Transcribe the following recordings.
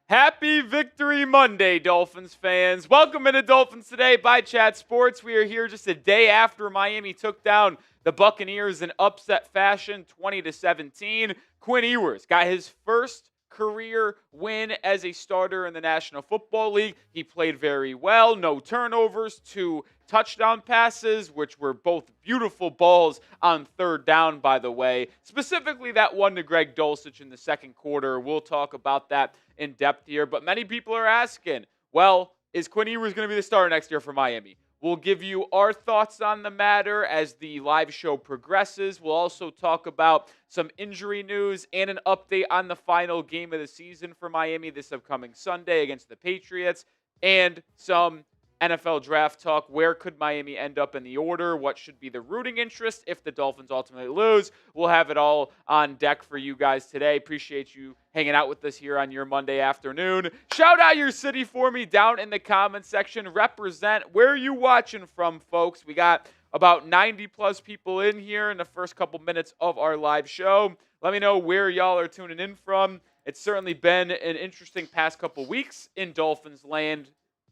Happy Victory Monday, Dolphins fans. Welcome into Dolphins Today by Chat Sports. We are here just a day after Miami took down the Buccaneers in upset fashion, 20-17. Quinn Ewers got his first career win as a starter in the National Football League. He played very well. No turnovers, 2 touchdown passes, which were both beautiful balls on third down, by the way. Specifically, that one to Greg Dulcich in the second quarter. We'll talk about that in depth here. But many people are asking, well, is Quinn Ewers going to be the starter next year for Miami? We'll give you our thoughts on the matter as the live show progresses. We'll also talk about some injury news and an update on the final game of the season for Miami this upcoming Sunday against the Patriots, and some NFL draft talk. Where could Miami end up in the order? What should be the rooting interest if the Dolphins ultimately lose? We'll have it all on deck for you guys today. Appreciate you hanging out with us here on your Monday afternoon. Shout out your city for me down in the comments section. Represent where are you watching from, folks. We got about 90-plus people in here in the first couple minutes of our live show. Let me know where y'all are tuning in from. It's certainly been an interesting past couple weeks in Dolphins land.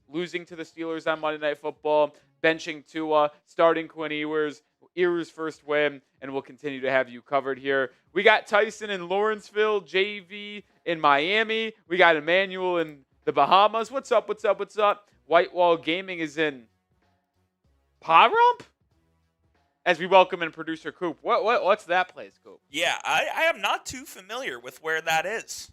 Losing to the Steelers on Monday Night Football, benching Tua, starting Quinn Ewers' first win, and we'll continue to have you covered here. We got Tyson in Lawrenceville, JV in Miami. We got Emmanuel in the Bahamas. What's up? Whitewall Gaming is in Pahrump? As we welcome in producer Coop. What's that place, Coop? Yeah, I am not too familiar with where that is.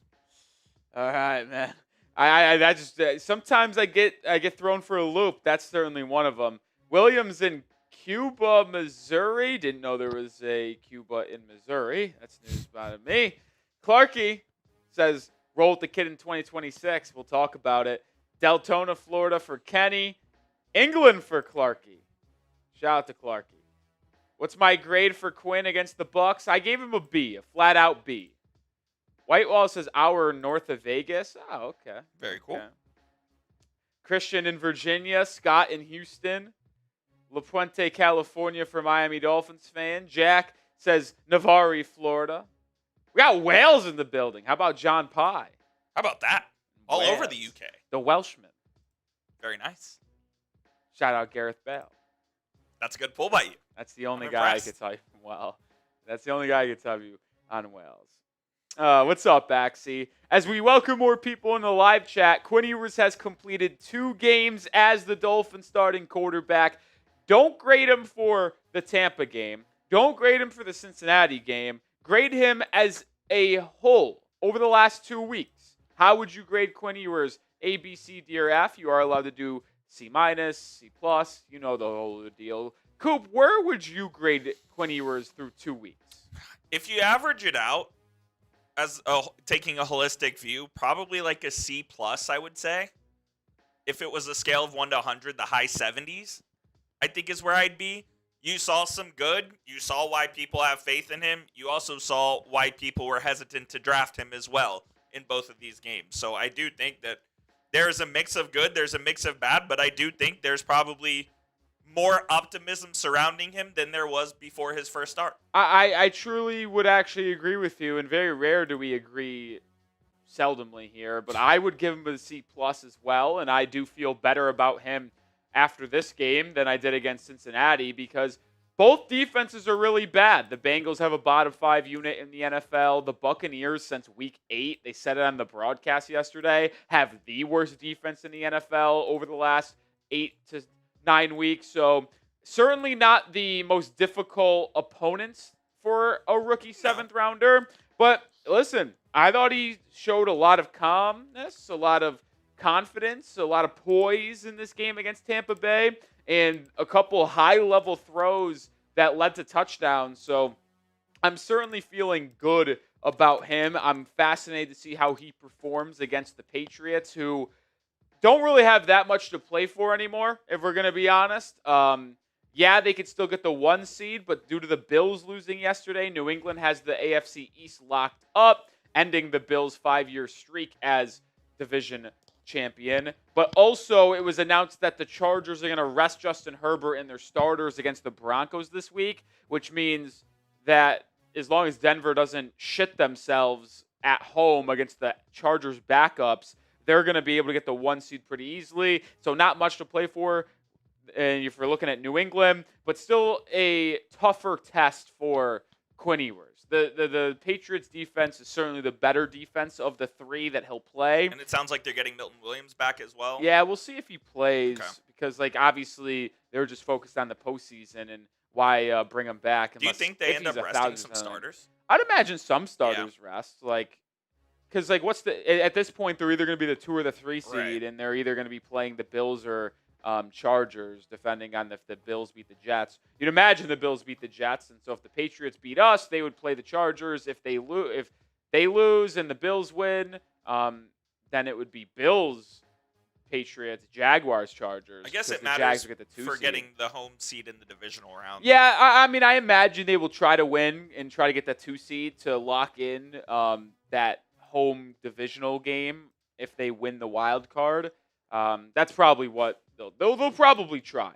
All right, man. I just sometimes I get thrown for a loop. That's certainly one of them. Williams in Cuba, Missouri. Didn't know there was a Cuba in Missouri. That's news about me. Clarky says roll with the kid in 2026. We'll talk about it. Deltona, Florida for Kenny. England for Clarky. Shout out to Clarky. What's my grade for Quinn against the Bucs? I gave him a B, a flat out B. Whitewall says hour north of Vegas. Oh, okay. Very cool. Okay. Christian in Virginia. Scott in Houston. La Puente, California for Miami Dolphins fan. Jack says Navarre, Florida. We got Wales in the building. How about John Pye? How about that? All over the UK. The Welshman. Very nice. Shout out Gareth Bale. That's a good pull by you. That's the only guy I could tell you from Wales. That's the only guy I could tell you on Wales. What's up, Baxie? As we welcome more people in the live chat, Quinn Ewers has completed 2 games as the Dolphins starting quarterback. Don't grade him for the Tampa game. Don't grade him for the Cincinnati game. Grade him as a whole over the last 2 weeks. How would you grade Quinn Ewers? A, B, C, D, or F? You are allowed to do C-, C+. You know the whole deal. Coop, where would you grade Quinn Ewers through 2 weeks? If you average it out, as taking a holistic view, probably like a C+, I would say. If it was a scale of 1 to 100, the high 70s, I think is where I'd be. You saw some good. You saw why people have faith in him. You also saw why people were hesitant to draft him as well in both of these games. So I do think that there's a mix of good, there's a mix of bad, but I do think there's probably more optimism surrounding him than there was before his first start. I truly would actually agree with you, and very rare do we agree seldomly here, but I would give him a C+ as well, and I do feel better about him after this game than I did against Cincinnati because both defenses are really bad. The Bengals have a bottom 5 unit in the NFL. The Buccaneers, since week 8, they said it on the broadcast yesterday, have the worst defense in the NFL over the last 8 to 9 weeks. So certainly not the most difficult opponents for a rookie 7th rounder. But listen, I thought he showed a lot of calmness, a lot of confidence, a lot of poise in this game against Tampa Bay, and a couple high-level throws that led to touchdowns. So I'm certainly feeling good about him. I'm fascinated to see how he performs against the Patriots, who don't really have that much to play for anymore, if we're going to be honest. Yeah, they could still get the 1 seed, but due to the Bills losing yesterday, New England has the AFC East locked up, ending the Bills' 5-year streak as division champion. But also, it was announced that the Chargers are going to rest Justin Herbert and their starters against the Broncos this week, which means that as long as Denver doesn't shit themselves at home against the Chargers backups, they're going to be able to get the 1 seed pretty easily. So not much to play for. And if you're looking at New England, but still a tougher test for Quinn Ewers. The Patriots defense is certainly the better defense of the 3 that he'll play. And it sounds like they're getting Milton Williams back as well. Yeah, we'll see if he plays because, obviously they're just focused on the postseason and why bring him back. Do you think they end up resting some starters? I'd imagine some starters rest. Because, what's at this point, they're either going to be the 2 or the 3 seed, and they're either going to be playing the Bills or Chargers, depending on if the Bills beat the Jets. You'd imagine the Bills beat the Jets, and so if the Patriots beat us, they would play the Chargers. If they lose and the Bills win, then it would be Bills, Patriots, Jaguars, Chargers. I guess it the matters Jags will get the 2 for seed. getting the home seed in the divisional round. Yeah, I mean, I imagine they will try to win and try to get that 2 seed to lock in that home divisional game if they win the wild card. That's probably what they'll probably try.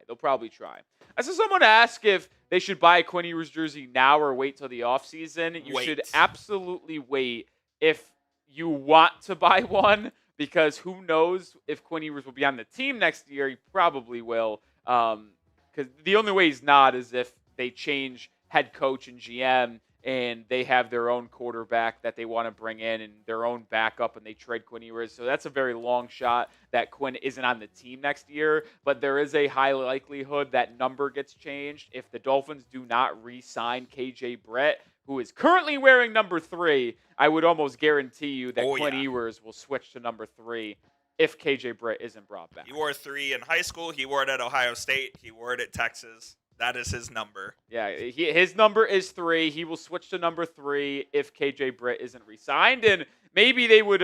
I saw someone ask if they should buy a Quinn Ewers jersey now or wait till the offseason. You should absolutely wait if you want to buy one, because who knows if Quinn Ewers will be on the team next year. He probably will, because the only way he's not is if they change head coach and GM and they have their own quarterback that they want to bring in and their own backup, and they trade Quinn Ewers. So that's a very long shot that Quinn isn't on the team next year. But there is a high likelihood that number gets changed if the Dolphins do not re-sign KJ Britt, who is currently wearing number 3. I would almost guarantee you that Quinn Ewers will switch to number 3 if KJ Britt isn't brought back. He wore 3 in high school. He wore it at Ohio State. He wore it at Texas. That is his number. Yeah, his number is 3. He will switch to number 3 if KJ Britt isn't re-signed. And maybe they would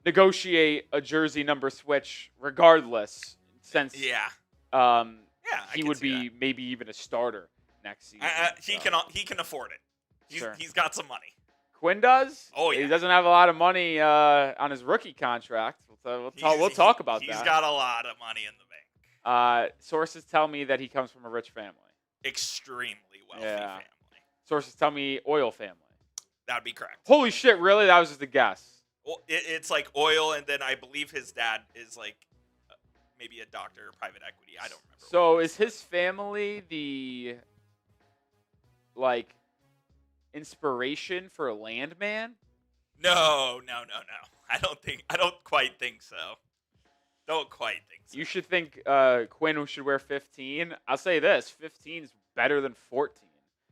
negotiate a jersey number switch regardless, since he would be maybe even a starter next season. He can afford it. He's got some money. Quinn does? Oh, yeah. He doesn't have a lot of money on his rookie contract. We'll talk about that. He's got a lot of money in the bank. Sources tell me that he comes from a rich family. Extremely wealthy family. Sources tell me oil family. That would be correct. Holy shit, really? That was just a guess. Well, it's like oil, and then I believe his dad is maybe a doctor or private equity. I don't remember. So is his family the inspiration for Landman? No. I don't quite think so. You should think Quinn should wear 15. I'll say this: 15 is better than 14.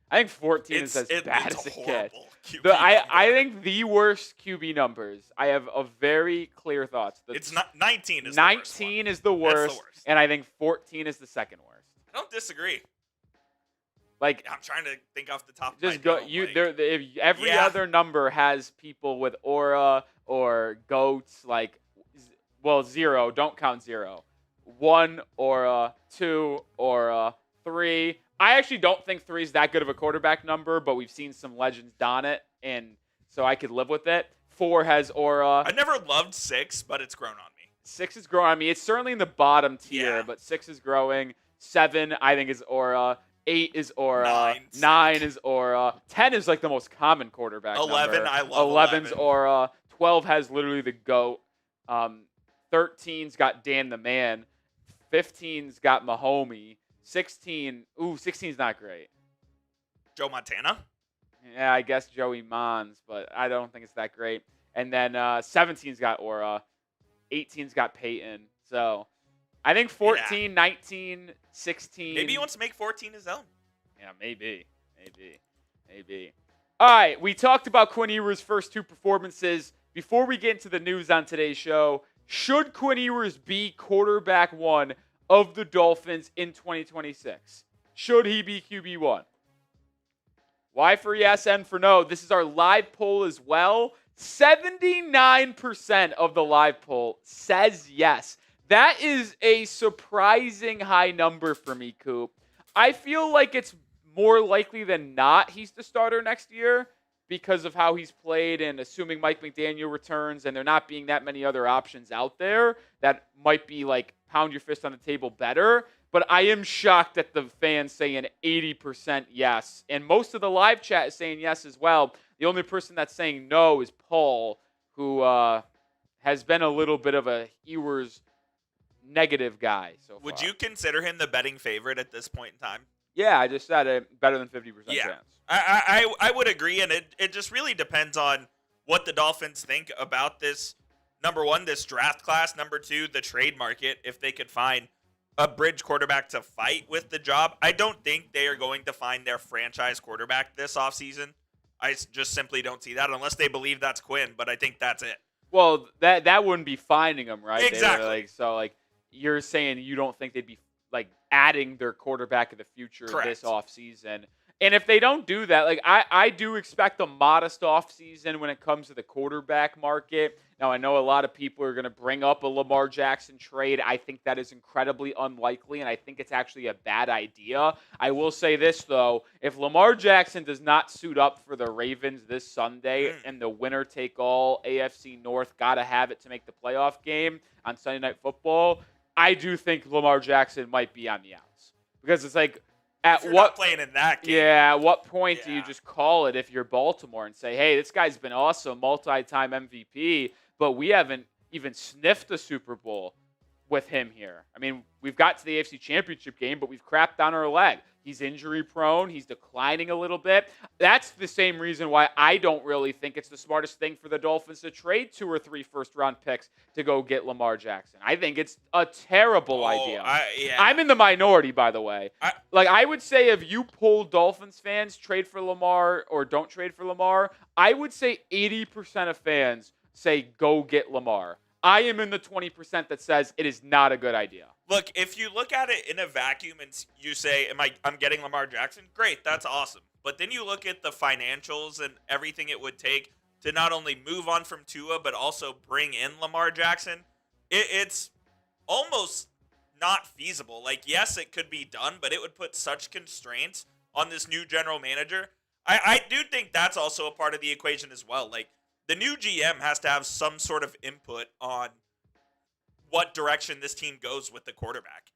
I think 14 is as bad as it gets. I think the worst QB numbers. I have a very clear thoughts. It's not 19. 19 is the worst, and I think 14 is the second worst. I don't disagree. I'm trying to think off the top of my head. If every other number has people with aura or goats, 0, don't count 0. 1 aura, 2 aura, 3. I actually don't think 3 is that good of a quarterback number, but we've seen some legends don it, and so I could live with it. 4 has aura. I never loved 6, but it's grown on me. 6 is growing on me. It's certainly in the bottom tier, but 6 is growing. 7, I think, is aura. 8 is aura. 9 is aura. 10 is the most common quarterback 11, number. I love 11's aura. 12 has literally the GOAT. 13's got Dan the Man. 15's got Mahomey. 16's not great. Joe Montana. Yeah, I guess Joey Mons, but I don't think it's that great. And then 17's got Aura. 18's got Peyton. So I think 14, 19, 16. Maybe he wants to make 14 his own. Yeah, maybe. All right, we talked about Quinn Ewers' first 2 performances. Before we get into the news on today's show, should Quinn Ewers be quarterback 1 of the Dolphins in 2026? Should he be QB1? Y for yes, N for no. This is our live poll as well. 79% of the live poll says yes. That is a surprising high number for me, Coop. I feel like it's more likely than not he's the starter next year because of how he's played and assuming Mike McDaniel returns and there not being that many other options out there that might be like pound your fist on the table better. But I am shocked at the fans saying 80% yes. And most of the live chat is saying yes as well. The only person that's saying no is Paul, who has been a little bit of a Ewers negative guy so far. Would you consider him the betting favorite at this point in time? Yeah, I just said it. Better than 50% chance. I would agree, and it just really depends on what the Dolphins think about this. Number 1, this draft class. Number 2, the trade market, if they could find a bridge quarterback to fight with the job. I don't think they are going to find their franchise quarterback this offseason. I just simply don't see that unless they believe that's Quinn, but I think that's it. Well, that wouldn't be finding him, right? Exactly. You're saying you don't think they'd be adding their quarterback of the future this offseason. And if they don't do that, I do expect a modest offseason when it comes to the quarterback market. Now, I know a lot of people are going to bring up a Lamar Jackson trade. I think that is incredibly unlikely, and I think it's actually a bad idea. I will say this, though. If Lamar Jackson does not suit up for the Ravens this Sunday and the winner-take-all AFC North got to have it to make the playoff game on Sunday Night Football, I do think Lamar Jackson might be on the outs. Because it's at what playing in that game. Yeah, at what point do you just call it if you're Baltimore and say, hey, this guy's been awesome, multi-time MVP, but we haven't even sniffed a Super Bowl with him here. I mean, we've got to the AFC Championship game, but we've crapped on our leg. He's injury prone. He's declining a little bit. That's the same reason why I don't really think it's the smartest thing for the Dolphins to trade 2 or 3 first-round picks to go get Lamar Jackson. I think it's a terrible idea. I'm in the minority, by the way. I would say if you poll Dolphins fans, trade for Lamar or don't trade for Lamar, I would say 80% of fans say go get Lamar. I am in the 20% that says it is not a good idea. Look, if you look at it in a vacuum and you say, I'm getting Lamar Jackson, great, that's awesome. But then you look at the financials and everything it would take to not only move on from Tua, but also bring in Lamar Jackson. It's almost not feasible. Yes, it could be done, but it would put such constraints on this new general manager. I do think that's also a part of the equation as well. The new GM has to have some sort of input on what direction this team goes with the quarterback.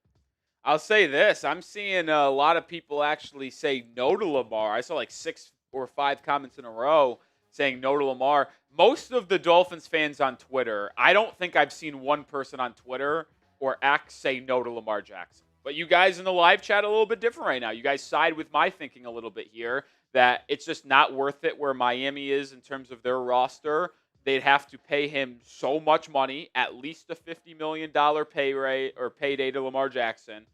I'll say this. I'm seeing a lot of people actually say no to Lamar. I saw 6 or 5 comments in a row saying no to Lamar. Most of the Dolphins fans on Twitter, I don't think I've seen one person on Twitter or X say no to Lamar Jackson. But you guys in the live chat are a little bit different right now. You guys side with my thinking a little bit here that it's just not worth it where Miami is in terms of their roster. They'd have to pay him so much money, at least a $50 million pay rate or payday to Lamar Jackson.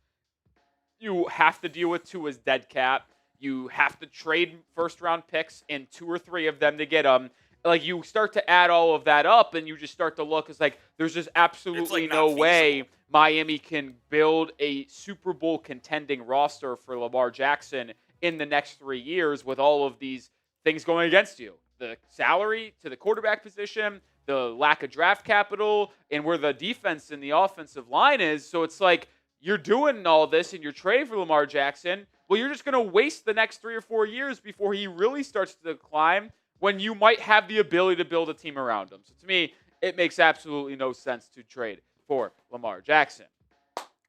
You have to deal with Tua's dead cap. You have to trade first-round picks and 2 or 3 of them to get them. You start to add all of that up, and you just start to look. It's there's just absolutely no way Miami can build a Super Bowl contending roster for Lamar Jackson in the next 3 years with all of these things going against you. The salary to the quarterback position, the lack of draft capital, and where the defense and the offensive line is. So it's you're doing all this and you're trading for Lamar Jackson. Well, you're just going to waste the next 3 or 4 years before he really starts to climb when you might have the ability to build a team around him. So to me, it makes absolutely no sense to trade for Lamar Jackson.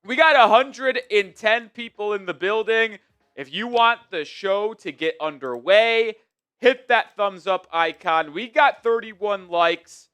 We got 110 people in the building. If you want the show to get underway, hit that thumbs up icon. We got 31 likes.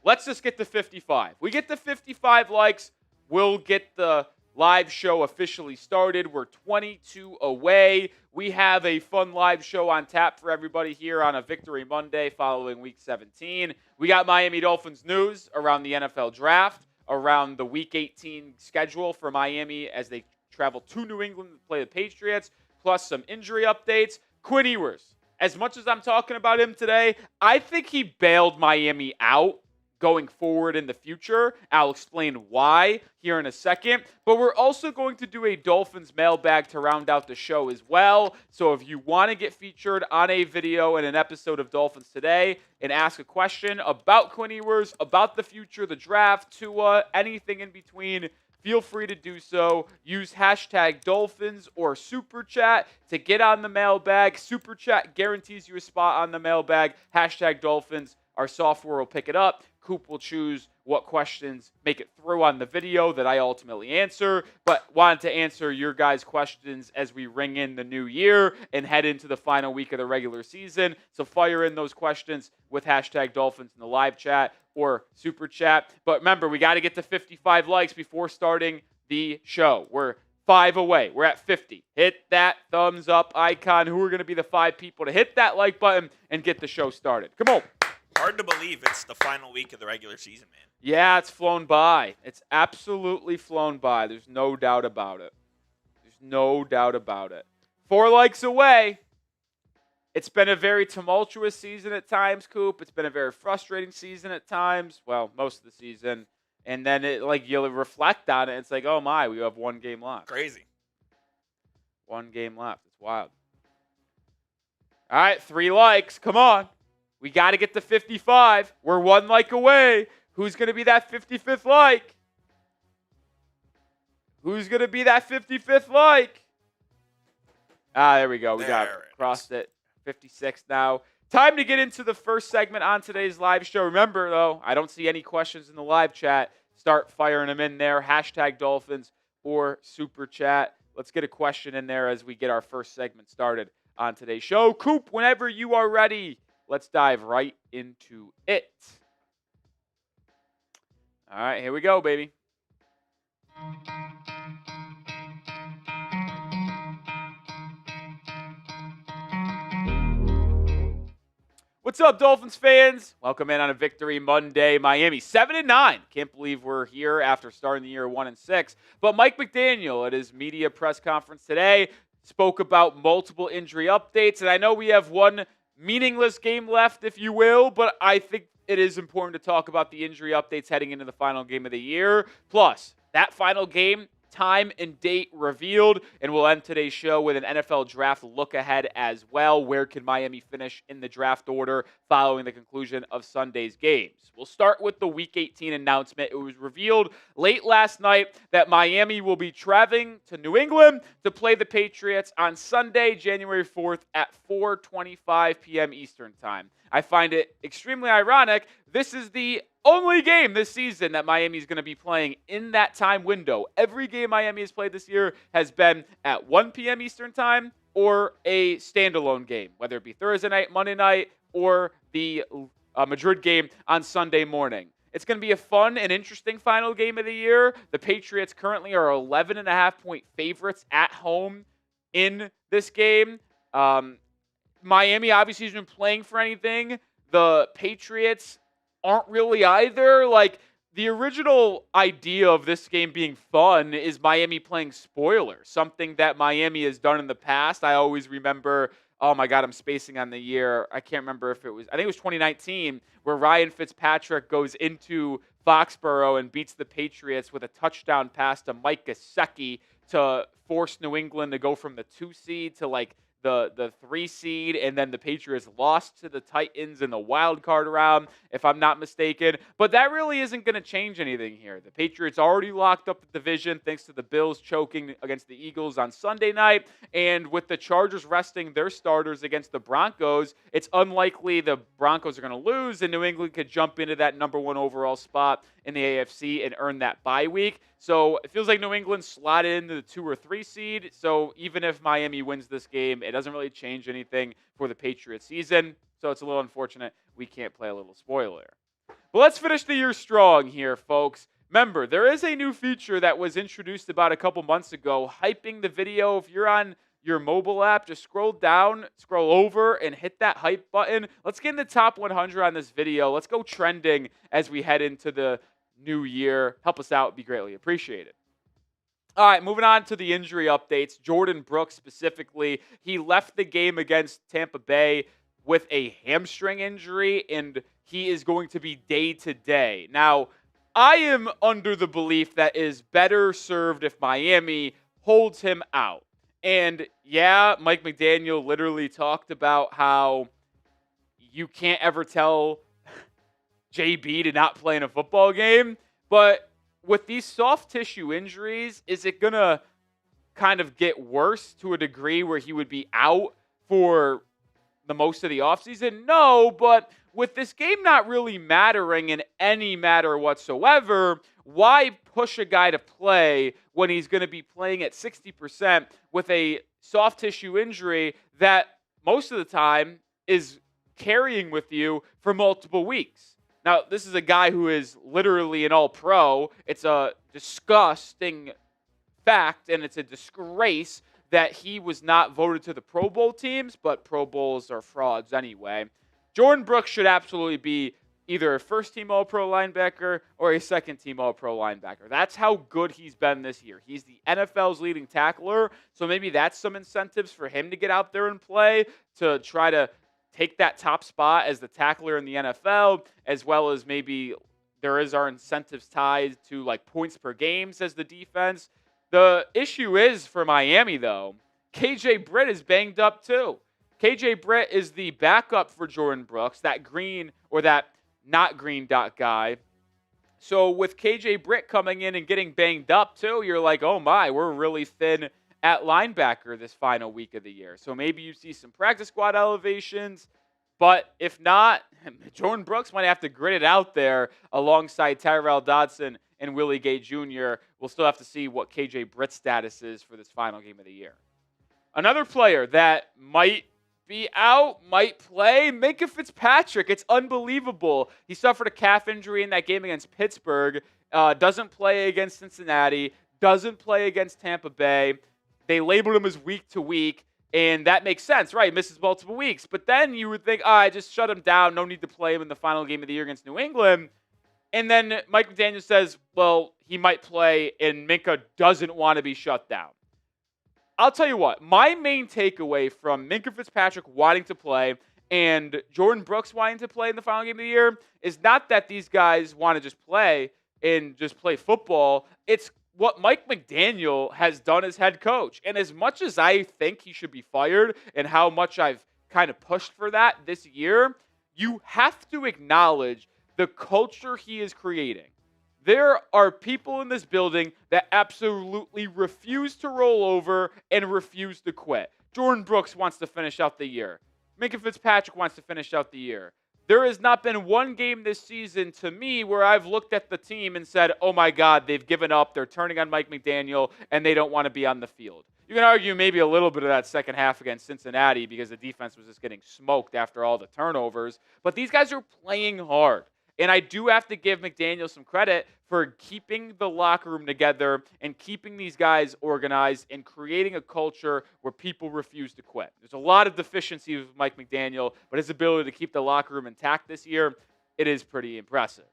Let's just get to 55. We get to 55 likes, we'll get the live show officially started. We're 22 away. We have a fun live show on tap for everybody here on a Victory Monday following Week 17. We got Miami Dolphins news around the NFL draft, around the Week 18 schedule for Miami as they travel to New England to play the Patriots, plus some injury updates. Quinn Ewers, as much as I'm talking about him today, I think he bailed Miami out going forward in the future. I'll explain why here in a second. But we're also going to do a Dolphins mailbag to round out the show as well. So if you want to get featured on a video in an episode of Dolphins Today and ask a question about Quinn Ewers, about the future, the draft, Tua, anything in between, feel free to do so. Use hashtag Dolphins or Super Chat to get on the mailbag. Super Chat guarantees you a spot on the mailbag. Hashtag Dolphins. Our software will pick it up. Coop will choose what questions make it through on the video that I ultimately answer, but wanted to answer your guys' questions as we ring in the new year and head into the final week of the regular season. So fire in those questions with hashtag Dolphins in the live chat or Super Chat. But remember, we got to get to 55 likes before starting the show. We're 5 away. We're at 50. Hit that thumbs up icon. Who are going to be the 5 people to hit that like button and get the show started? Come on. Hard to believe it's the final week of the regular season, man. Yeah, it's flown by. It's absolutely flown by. There's no doubt about it. There's no doubt about it. 4 likes away. It's been a very tumultuous season at times, Coop. It's been a very frustrating season at times. Well, most of the season. And then you'll reflect on it. It's like, oh my, we have 1 game left. Crazy. 1 game left. It's wild. All right, 3 likes. Come on. We got to get to 55. We're 1 like away. Who's going to be that 55th like? Who's going to be that 55th like? There we go. We got crossed it. 56 now. Time to get into the first segment on today's live show. Remember, though, I don't see any questions in the live chat. Start firing them in there. Hashtag Dolphins or Super Chat. Let's get a question in there as we get our first segment started on today's show. Coop, whenever you are ready. Let's dive right into it. All right, here we go, baby. What's up, Dolphins fans? Welcome in on a Victory Monday. Miami 7-9. Can't believe we're here after starting the year 1-6. But Mike McDaniel at his media press conference today spoke about multiple injury updates, and I know we have one meaningless game left, if you will, but I think it is important to talk about the injury updates heading into the final game of the year. Plus, that final game, time and date revealed, and we'll end today's show with an NFL draft look ahead as well. Where can Miami finish in the draft order following the conclusion of Sunday's games? We'll start with the Week 18 announcement. It was revealed late last night that Miami will be traveling to New England to play the Patriots on Sunday, January 4th at 4:25 p.m. Eastern Time. I find it extremely ironic. This is the only game this season that Miami is going to be playing in that time window. Every game Miami has played this year has been at 1 p.m. Eastern Time or a standalone game, whether it be Thursday night, Monday night, or the Madrid game on Sunday morning. It's going to be a fun and interesting final game of the year. The Patriots currently are 11.5-point favorites at home in this game. Miami obviously hasn't been playing for anything. The Patriots aren't really either. Like, the original idea of this game being fun is Miami playing spoiler, something that Miami has done in the past. I always remember, oh my God, I'm spacing on the year. I can't remember if it was, I think it was 2019, where Ryan Fitzpatrick goes into Foxborough and beats the Patriots with a touchdown pass to Mike Gesicki to force New England to go from the 2 seed to like the 3 seed, and then the Patriots lost to the Titans in the wild card round, if I'm not mistaken. But that really isn't going to change anything here. The Patriots already locked up the division thanks to the Bills choking against the Eagles on Sunday night, and with the Chargers resting their starters against the Broncos, it's unlikely the Broncos are going to lose, and New England could jump into that number 1 overall spot in the AFC and earn that bye week. So it feels like New England slotted into the 2 or 3 seed. So even if Miami wins this game, it doesn't really change anything for the Patriots season. So it's a little unfortunate we can't play a little spoiler. But let's finish the year strong here, folks. Remember, there is a new feature that was introduced about a couple months ago, hyping the video. If you're on your mobile app, just scroll down, scroll over, and hit that hype button. Let's get in the top 100 on this video. Let's go trending as we head into the new year. Help us out. Be greatly appreciated. All right, moving on to the injury updates. Jordan Brooks specifically, he left the game against Tampa Bay with a hamstring injury, and he is going to be day-to-day. Now, I am under the belief that is better served if Miami holds him out. And yeah, Mike McDaniel literally talked about how you can't ever tell JB to not play in a football game. But with these soft tissue injuries, is it going to kind of get worse to a degree where he would be out for the most of the offseason? No, but with this game not really mattering in any matter whatsoever, why push a guy to play when he's going to be playing at 60% with a soft tissue injury that most of the time is carrying with you for multiple weeks? Now, this is a guy who is literally an all-pro. It's a disgusting fact, and it's a disgrace that he was not voted to the Pro Bowl teams, but Pro Bowls are frauds anyway. Jordan Brooks should absolutely be either a first-team All-Pro linebacker or a second-team All-Pro linebacker. That's how good he's been this year. He's the NFL's leading tackler, so maybe that's some incentives for him to get out there and play to try to take that top spot as the tackler in the NFL, as well as maybe there is our incentives tied to like points per games as the defense. The issue is for Miami, though, KJ Britt is banged up too. KJ Britt is the backup for Jordan Brooks, that green or that not green dot guy. So with KJ Britt coming in and getting banged up too, you're like, oh my, we're really thin at linebacker this final week of the year. So maybe you see some practice squad elevations, but if not, Jordan Brooks might have to grit it out there alongside Tyrell Dodson and Willie Gay Jr. We'll still have to see what KJ Britt's status is for this final game of the year. Another player that might be out, might play, Minkah Fitzpatrick. It's unbelievable. He suffered a calf injury in that game against Pittsburgh, doesn't play against Cincinnati, doesn't play against Tampa Bay. They labeled him as week to week, and that makes sense, right? He misses multiple weeks. But then you would think, I just shut him down. No need to play him in the final game of the year against New England. And then Mike McDaniel says, well, he might play, and Minkah doesn't want to be shut down. I'll tell you what, my main takeaway from Minkah Fitzpatrick wanting to play and Jordan Brooks wanting to play in the final game of the year is not that these guys want to just play and just play football. It's what Mike McDaniel has done as head coach. And as much as I think he should be fired and how much I've kind of pushed for that this year, you have to acknowledge the culture he is creating. There are people in this building that absolutely refuse to roll over and refuse to quit. Jordan Brooks wants to finish out the year. Minkah Fitzpatrick wants to finish out the year. There has not been one game this season to me where I've looked at the team and said, oh my God, they've given up, they're turning on Mike McDaniel, and they don't want to be on the field. You can argue maybe a little bit of that second half against Cincinnati because the defense was just getting smoked after all the turnovers. But these guys are playing hard. And I do have to give McDaniel some credit for keeping the locker room together and keeping these guys organized and creating a culture where people refuse to quit. There's a lot of deficiencies with Mike McDaniel, but his ability to keep the locker room intact this year, it is pretty impressive.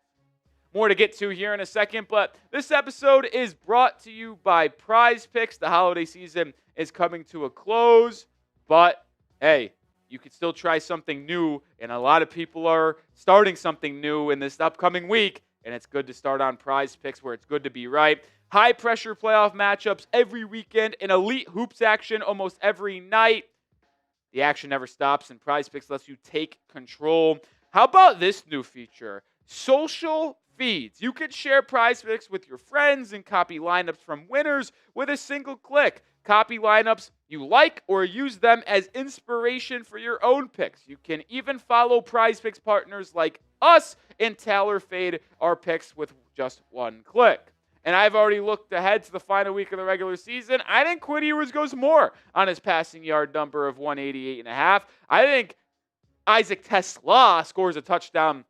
More to get to here in a second, but this episode is brought to you by Prize Picks. The holiday season is coming to a close, but hey, you could still try something new, and a lot of people are starting something new in this upcoming week, and it's good to start on Prize Picks where it's good to be right. High-pressure playoff matchups every weekend and elite hoops action almost every night. The action never stops, and Prize Picks lets you take control. How about this new feature? Social feeds. You can share Prize Picks with your friends and copy lineups from winners with a single click. Copy lineups you like or use them as inspiration for your own picks. You can even follow Prize Picks partners like us and tailor fade our picks with just one click. And I've already looked ahead to the final week of the regular season. I think Quinn Ewers goes more on his passing yard number of 188.5. I think Isaac Tesla scores a touchdown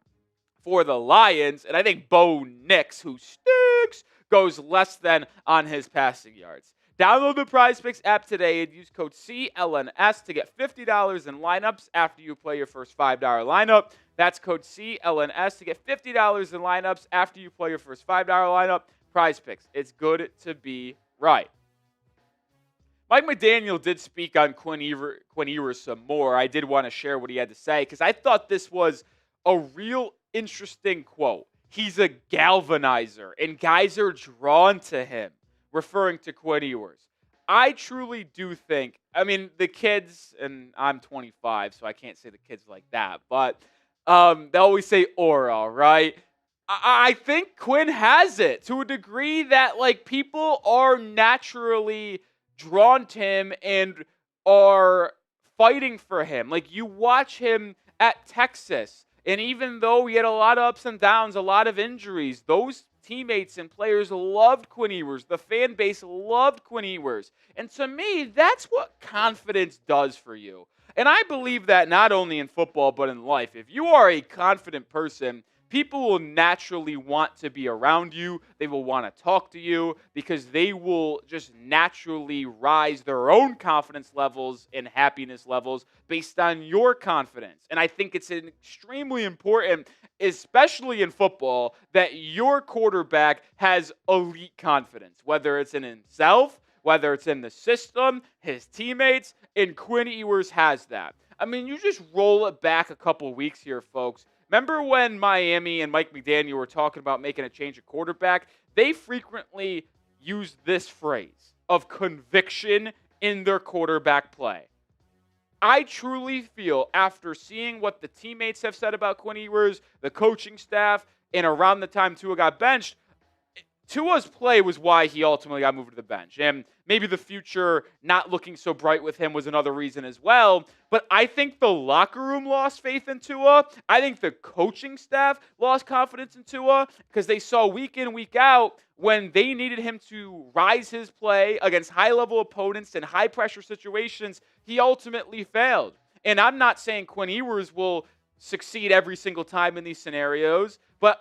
for the Lions. And I think Bo Nix, who stinks, Picks goes less than on his passing yards. Download the Prize Picks app today and use code CLNS to get $50 in lineups after you play your first $5 lineup. That's code CLNS to get $50 in lineups after you play your first $5 lineup. Prize Picks. It's good to be right. Mike McDaniel did speak on Quinn Ewers some more. I did want to share what he had to say because I thought this was a real interesting quote. He's a galvanizer, and guys are drawn to him, referring to Quinn Ewers. I truly do think, I mean, the kids, and I'm 25, so I can't say the kids like that, but they always say aura, right? I think Quinn has it to a degree that, like, people are naturally drawn to him and are fighting for him. Like, you watch him at Texas, and even though he had a lot of ups and downs, a lot of injuries, those teammates and players loved Quinn Ewers. The fan base loved Quinn Ewers. And to me, that's what confidence does for you. And I believe that not only in football, but in life. If you are a confident person, people will naturally want to be around you. They will want to talk to you because they will just naturally rise their own confidence levels and happiness levels based on your confidence. And I think it's extremely important, especially in football, that your quarterback has elite confidence, whether it's in himself, whether it's in the system, his teammates, and Quinn Ewers has that. I mean, you just roll it back a couple weeks here, folks. Remember when Miami and Mike McDaniel were talking about making a change at quarterback? They frequently use this phrase of conviction in their quarterback play. I truly feel, after seeing what the teammates have said about Quinn Ewers, the coaching staff, and around the time Tua got benched, Tua's play was why he ultimately got moved to the bench. And maybe the future not looking so bright with him was another reason as well. But I think the locker room lost faith in Tua. I think the coaching staff lost confidence in Tua because they saw week in, week out when they needed him to rise his play against high-level opponents and high-pressure situations, he ultimately failed. And I'm not saying Quinn Ewers will succeed every single time in these scenarios, but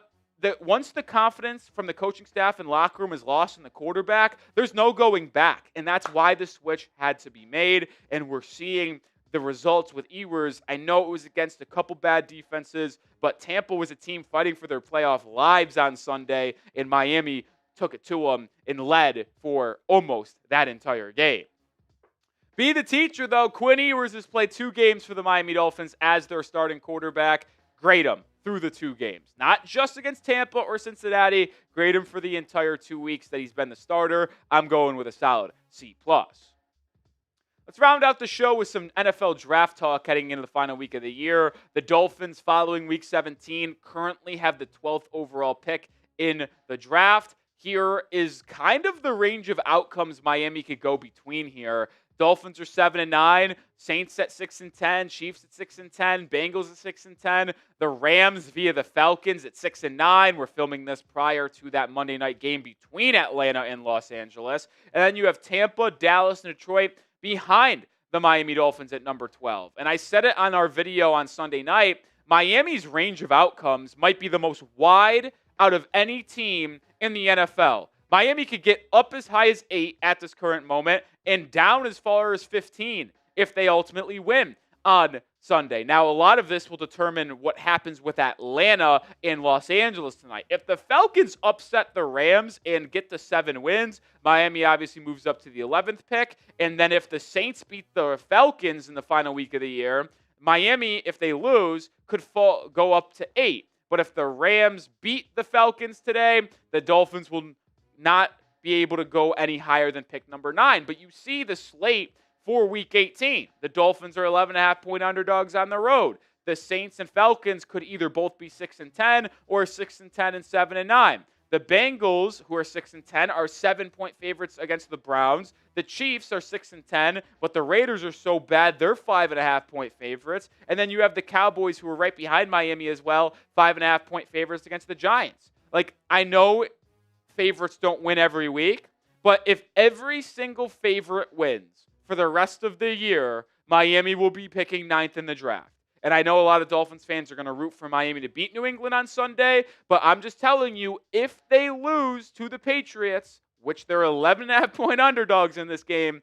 once the confidence from the coaching staff and locker room is lost in the quarterback, there's no going back. And that's why the switch had to be made. And we're seeing the results with Ewers. I know it was against a couple bad defenses, but Tampa was a team fighting for their playoff lives on Sunday, and Miami took it to them and led for almost that entire game. Be the teacher, though. Quinn Ewers has played 2 games for the Miami Dolphins as their starting quarterback. Grade him through the 2 games. Not just against Tampa or Cincinnati. Grade him for the entire 2 weeks that he's been the starter. I'm going with a solid C+. Let's round out the show with some NFL draft talk heading into the final week of the year. The Dolphins, following Week 17, currently have the 12th overall pick in the draft. Here is kind of the range of outcomes Miami could go between here. Dolphins are 7-9, Saints at 6-10, Chiefs at 6-10, Bengals at 6-10, the Rams via the Falcons at 6-9. We're filming this prior to that Monday night game between Atlanta and Los Angeles. And then you have Tampa, Dallas, and Detroit behind the Miami Dolphins at number 12. And I said it on our video on Sunday night, Miami's range of outcomes might be the most wide out of any team in the NFL. Miami could get up as high as 8 at this current moment and down as far as 15 if they ultimately win on Sunday. Now, a lot of this will determine what happens with Atlanta and Los Angeles tonight. If the Falcons upset the Rams and get to 7 wins, Miami obviously moves up to the 11th pick. And then if the Saints beat the Falcons in the final week of the year, Miami, if they lose, could go up to 8. But if the Rams beat the Falcons today, the Dolphins will not be able to go any higher than pick number 9. But you see the slate for Week 18. The Dolphins are 11.5-point underdogs on the road. The Saints and Falcons could either both be 6-10 or 6-10 and 7-9. The Bengals, who are 6-10, are 7-point favorites against the Browns. The Chiefs are 6-10, but the Raiders are so bad they're 5.5-point favorites. And then you have the Cowboys, who are right behind Miami as well, 5.5-point favorites against the Giants. Like, I know favorites don't win every week, but if every single favorite wins for the rest of the year, Miami will be picking 9th in the draft. And I know a lot of Dolphins fans are going to root for Miami to beat New England on Sunday, but I'm just telling you, if they lose to the Patriots, which they're 11.5-point underdogs in this game,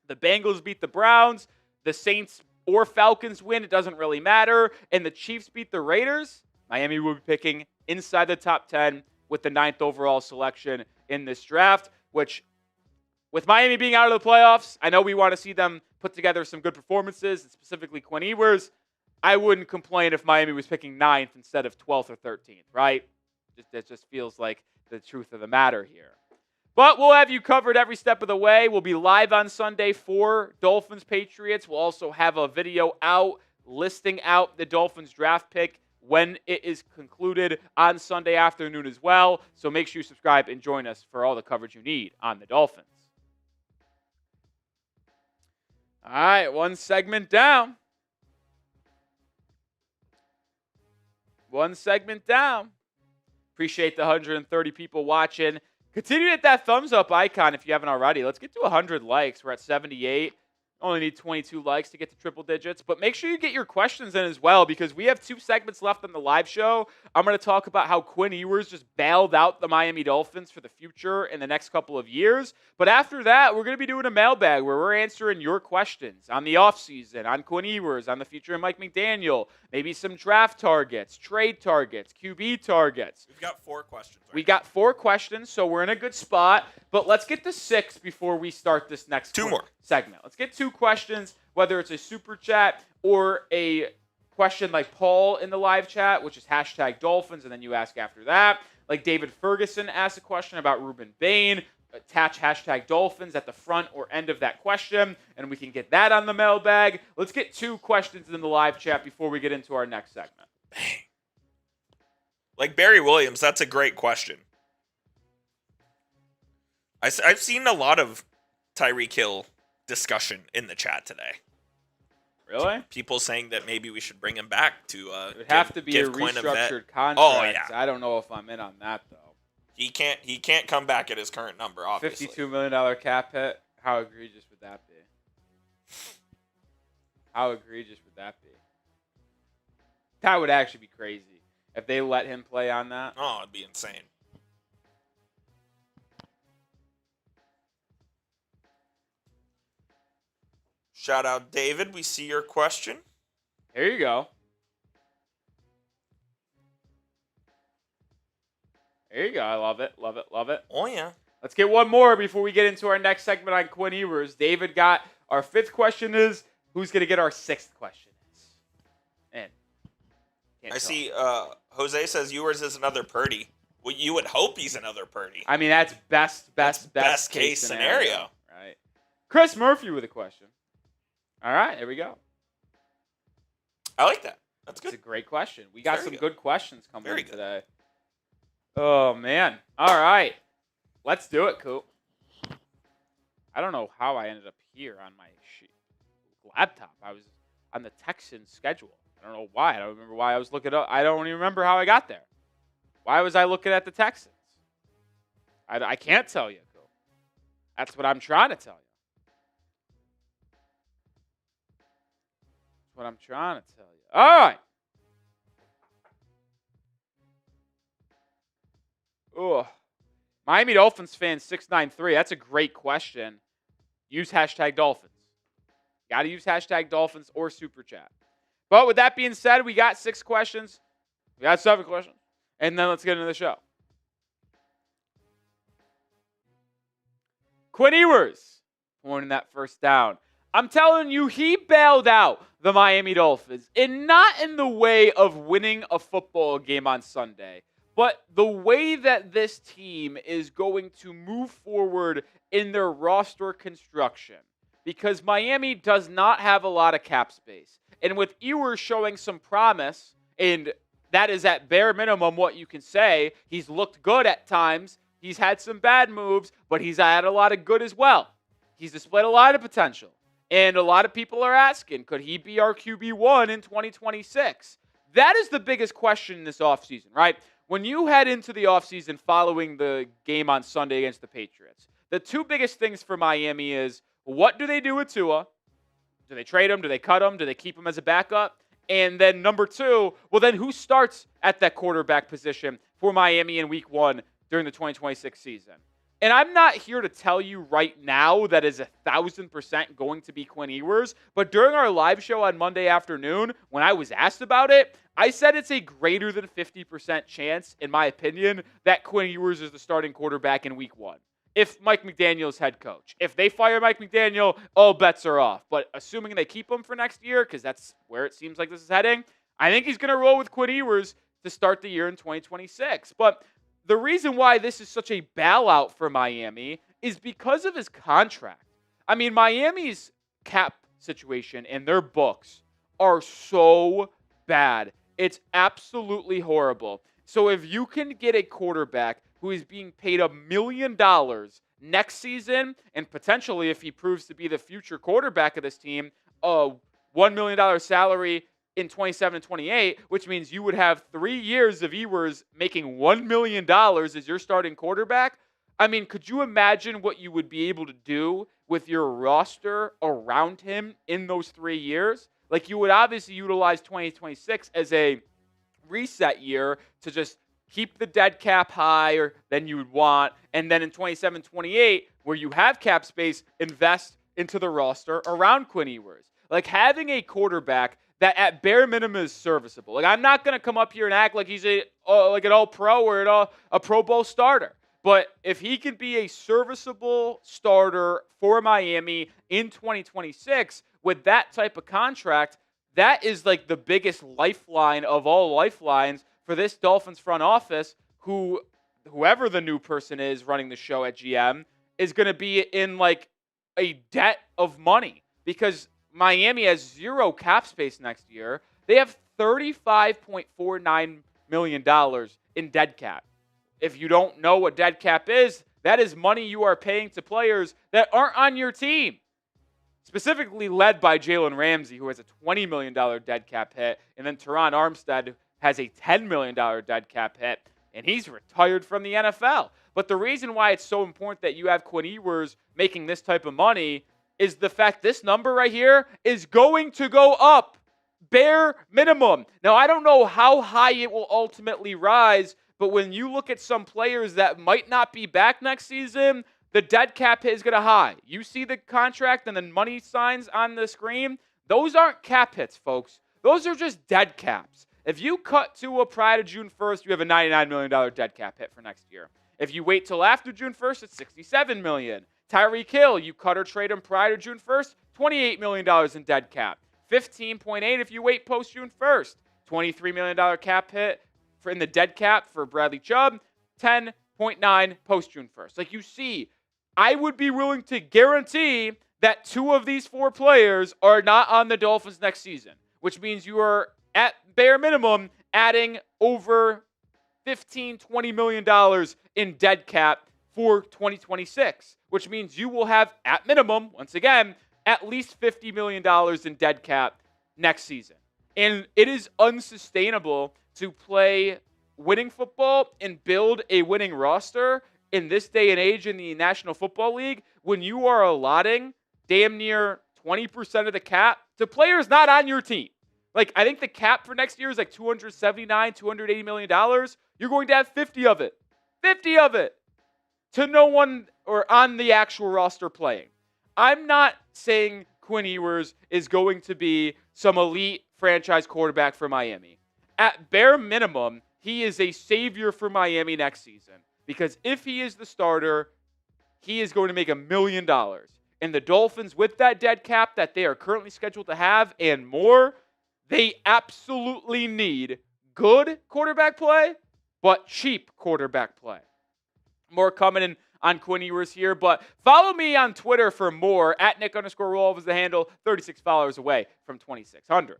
the Bengals beat the Browns, the Saints or Falcons win, it doesn't really matter, and the Chiefs beat the Raiders, Miami will be picking inside the top 10 with the 9th overall selection in this draft, which, with Miami being out of the playoffs, I know we want to see them put together some good performances, and specifically Quinn Ewers. I wouldn't complain if Miami was picking 9th instead of 12th or 13th, right? It just feels like the truth of the matter here. But we'll have you covered every step of the way. We'll be live on Sunday for Dolphins Patriots. We'll also have a video out listing out the Dolphins draft pick when it is concluded on Sunday afternoon as well. So make sure you subscribe and join us for all the coverage you need on the Dolphins. All right, one segment down. One segment down. Appreciate the 130 people watching. Continue to hit that thumbs up icon if you haven't already. Let's get to 100 likes. We're at 78. Only need 22 likes to get to triple digits. But make sure you get your questions in as well, because we have 2 segments left on the live show. I'm going to talk about how Quinn Ewers just bailed out the Miami Dolphins for the future in the next couple of years. But after that, we're going to be doing a mailbag where we're answering your questions on the offseason, on Quinn Ewers, on the future of Mike McDaniel, maybe some draft targets, trade targets, QB targets. We've got 4 questions. We got 4 questions, so we're in a good spot. But let's get to 6 before we start this next 2 more segment. Let's get 2 questions, whether it's a super chat or a question like Paul in the live chat, which is hashtag Dolphins, and then you ask after that. Like David Ferguson asked a question about Ruben Bain. Attach hashtag Dolphins at the front or end of that question, and we can get that on the mailbag. Let's get 2 questions in the live chat before we get into our next segment. Like Barry Williams, that's a great question. I've seen a lot of Tyreek Hill discussion in the chat today. Really? People saying that maybe we should bring him back to it would have to be a restructured contract. Oh, yeah. I don't know if I'm in on that, though. He can't come back at his current number, obviously. $52 million cap hit. How egregious would that be? How egregious would that be? That would actually be crazy if they let him play on that. Oh, it'd be insane. Shout out, David. We see your question. Here you go. There you go. I love it. Love it. Love it. Oh, yeah. Let's get one more before we get into our next segment on Quinn Ewers. David got our 5th question is, who's going to get our 6th question is? And I see Jose says Ewers is another Purdy. Well, you would hope he's another Purdy. I mean, that's best case scenario. Right. Chris Murphy with a question. All right, there we go. I like that. That's good. It's a great question. We got some good questions coming in today. Oh, man. All right. Let's do it, Coop. I don't know how I ended up here on my laptop. I was on the Texans schedule. I don't know why. I don't remember why I was looking up. I don't even remember how I got there. Why was I looking at the Texans? I can't tell you, Coop. That's what I'm trying to tell you. That's what I'm trying to tell you. All right. Oh, Miami Dolphins fan 693. That's a great question. Use hashtag Dolphins. Got to use hashtag Dolphins or Super Chat. But with that being said, we got 6 questions. We got 7 questions. And then let's get into the show. Quinn Ewers pointing that first down. I'm telling you, he bailed out the Miami Dolphins. And not in the way of winning a football game on Sunday, but the way that this team is going to move forward in their roster construction. Because Miami does not have a lot of cap space. And with Ewers showing some promise, and that is at bare minimum what you can say, he's looked good at times. He's had some bad moves, but he's had a lot of good as well. He's displayed a lot of potential. And a lot of people are asking, could he be our QB1 in 2026? That is the biggest question in this offseason, right? When you head into the offseason following the game on Sunday against the Patriots, the 2 biggest things for Miami is, what do they do with Tua? Do they trade him? Do they cut him? Do they keep him as a backup? And then number two, well, then who starts at that quarterback position for Miami in week 1 during the 2026 season? And I'm not here to tell you right now that is 1,000% going to be Quinn Ewers, but during our live show on Monday afternoon, when I was asked about it, I said it's a greater than 50% chance, in my opinion, that Quinn Ewers is the starting quarterback in week 1. If Mike McDaniel is head coach. If they fire Mike McDaniel, all bets are off. But assuming they keep him for next year, because that's where it seems like this is heading, I think he's going to roll with Quinn Ewers to start the year in 2026. But the reason why this is such a bailout for Miami is because of his contract. I mean, Miami's cap situation and their books are so bad. It's absolutely horrible. So if you can get a quarterback who is being paid $1 million next season, and potentially, if he proves to be the future quarterback of this team, a $1 million salary in 27 and 28, which means you would have 3 years of Ewers making $1 million as your starting quarterback. I mean, could you imagine what you would be able to do with your roster around him in those 3 years? Like, you would obviously utilize 2026 as a reset year to just keep the dead cap higher than you would want. And then in 27, 28, where you have cap space, invest into the roster around Quinn Ewers. Like, having a quarterback that at bare minimum is serviceable. Like, I'm not going to come up here and act like he's like an all-pro or a Pro Bowl starter. But if he can be a serviceable starter for Miami in 2026 with that type of contract, that is like the biggest lifeline of all lifelines for this Dolphins front office, whoever the new person is running the show at GM is going to be in like a debt of money because Miami has zero cap space next year. They have $35.49 million in dead cap. If you don't know what dead cap is, that is money you are paying to players that aren't on your team. Specifically led by Jalen Ramsey, who has a $20 million dead cap hit, and then Teron Armstead has a $10 million dead cap hit, and he's retired from the NFL. But the reason why it's so important that you have Quinn Ewers making this type of money is the fact this number right here is going to go up, bare minimum. Now, I don't know how high it will ultimately rise, but when you look at some players that might not be back next season, the dead cap hit is going to high. You see the contract and the money signs on the screen? Those aren't cap hits, folks. Those are just dead caps. If you cut Tua prior to June 1st, you have a $99 million dead cap hit for next year. If you wait till after June 1st, it's $67 million. Tyreek Hill, you cut or trade him prior to June 1st, $28 million in dead cap. $15.8 if you wait post June 1st. $23 million cap hit in the dead cap for Bradley Chubb. $10.9 post June 1st. Like, you see, I would be willing to guarantee that 2 of these 4 players are not on the Dolphins next season, which means you are at bare minimum adding over $15, $20 million in dead cap for 2026, which means you will have, at minimum, once again, at least $50 million in dead cap next season. And it is unsustainable to play winning football and build a winning roster in this day and age in the National Football League when you are allotting damn near 20% of the cap to players not on your team. Like, I think the cap for next year is like $279, $280 million. You're going to have 50 of it. 50 of it to no one or on the actual roster playing. I'm not saying Quinn Ewers is going to be some elite franchise quarterback for Miami. At bare minimum, he is a savior for Miami next season. Because if he is the starter, he is going to make $1 million. And the Dolphins, with that dead cap that they are currently scheduled to have and more, they absolutely need good quarterback play, but cheap quarterback play. More coming in on Quinn Ewers here, but follow me on Twitter for more. At Nic_Rohloff is the handle, 36 followers away from 2,600.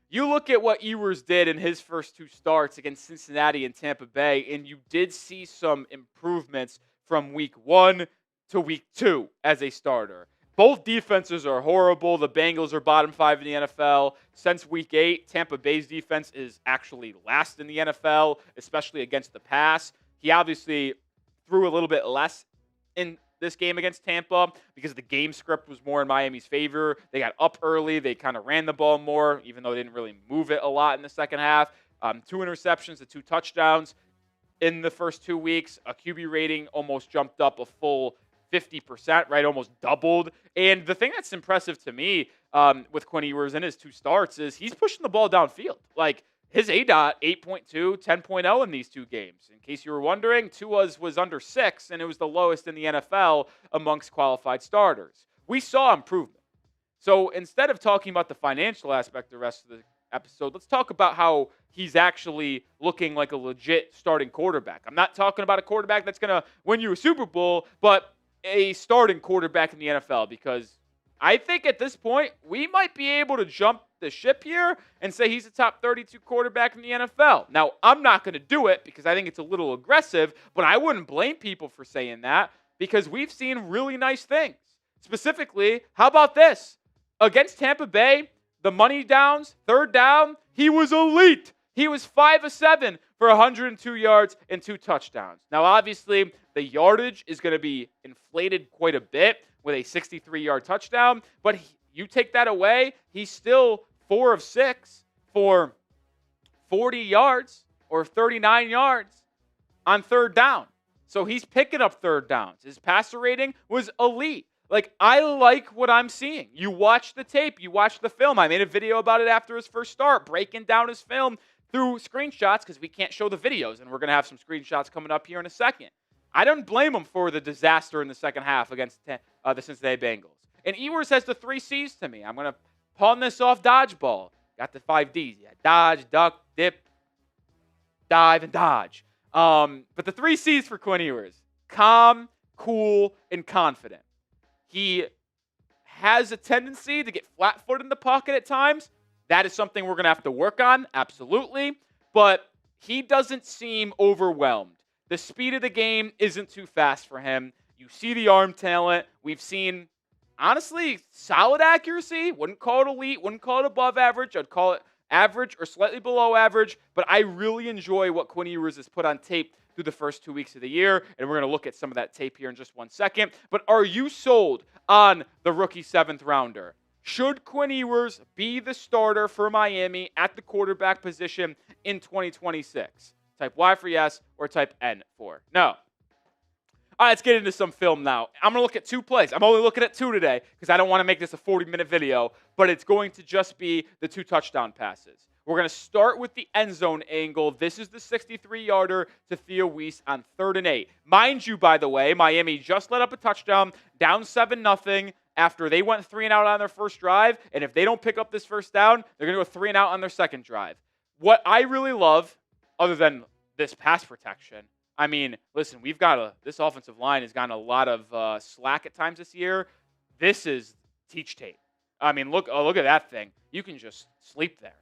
You look at what Ewers did in his first 2 starts against Cincinnati and Tampa Bay, and you did see some improvements from week 1 to week 2 as a starter. Both defenses are horrible. The Bengals are bottom 5 in the NFL. Since week 8, Tampa Bay's defense is actually last in the NFL, especially against the pass. He obviously threw a little bit less in this game against Tampa because the game script was more in Miami's favor. They got up early. They kind of ran the ball more, even though they didn't really move it a lot in the second half. 2 interceptions to 2 touchdowns in the first 2 weeks. A QB rating almost jumped up a full 50%, right? Almost doubled. And the thing that's impressive to me with Quinn Ewers in his 2 starts is he's pushing the ball downfield. Like, his ADOT, 8.2, 10.0 in these 2 games. In case you were wondering, Tua's was under 6, and it was the lowest in the NFL amongst qualified starters. We saw improvement. So instead of talking about the financial aspect the rest of the episode, let's talk about how he's actually looking like a legit starting quarterback. I'm not talking about a quarterback that's going to win you a Super Bowl, but a starting quarterback in the NFL, because I think at this point we might be able to jump the ship here and say he's a top 32 quarterback in the NFL. Now, I'm not going to do it because I think it's a little aggressive, but I wouldn't blame people for saying that because we've seen really nice things. Specifically, how about this? Against Tampa Bay, the money downs, 3rd down, he was elite. He was 5 of 7 for 102 yards and 2 touchdowns. Now, obviously, the yardage is going to be inflated quite a bit with a 63-yard touchdown, but you take that away, he's still 4 of 6 for 40 yards or 39 yards on 3rd down. So he's picking up 3rd downs. His passer rating was elite. Like, I like what I'm seeing. You watch the tape. You watch the film. I made a video about it after his first start, breaking down his film through screenshots because we can't show the videos, and we're going to have some screenshots coming up here in a second. I don't blame him for the disaster in the second half against the Cincinnati Bengals. And Ewers has the 3 C's to me. I'm going to pawn this off dodgeball. Got the 5 D's. Yeah, dodge, duck, dip, dive, and dodge. But the 3 C's for Quinn Ewers: calm, cool, and confident. He has a tendency to get flat-footed in the pocket at times. That is something we're going to have to work on, absolutely. But he doesn't seem overwhelmed. The speed of the game isn't too fast for him. You see the arm talent. We've seen, honestly, solid accuracy. Wouldn't call it elite. Wouldn't call it above average. I'd call it average or slightly below average. But I really enjoy what Quinn Ewers has put on tape through the first 2 weeks of the year, and we're going to look at some of that tape here in just 1 second. But are you sold on the rookie 7th rounder? Should Quinn Ewers be the starter for Miami at the quarterback position in 2026? Type Y for yes or type N for no. All right, let's get into some film now. I'm going to look at 2 plays. I'm only looking at 2 today because I don't want to make this a 40-minute video, but it's going to just be the 2 touchdown passes. We're going to start with the end zone angle. This is the 63-yarder to Tua Tagovailoa on 3rd and 8. Mind you, by the way, Miami just let up a touchdown, down 7-0 after they went 3 and out on their first drive. And if they don't pick up this first down, they're going to go 3 and out on their second drive. What I really love, other than this pass protection, I mean, listen, this offensive line has gotten a lot of slack at times this year. This is teach tape. I mean, look at that thing. You can just sleep there.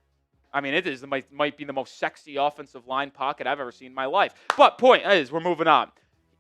I mean, it might be the most sexy offensive line pocket I've ever seen in my life. But point is, we're moving on.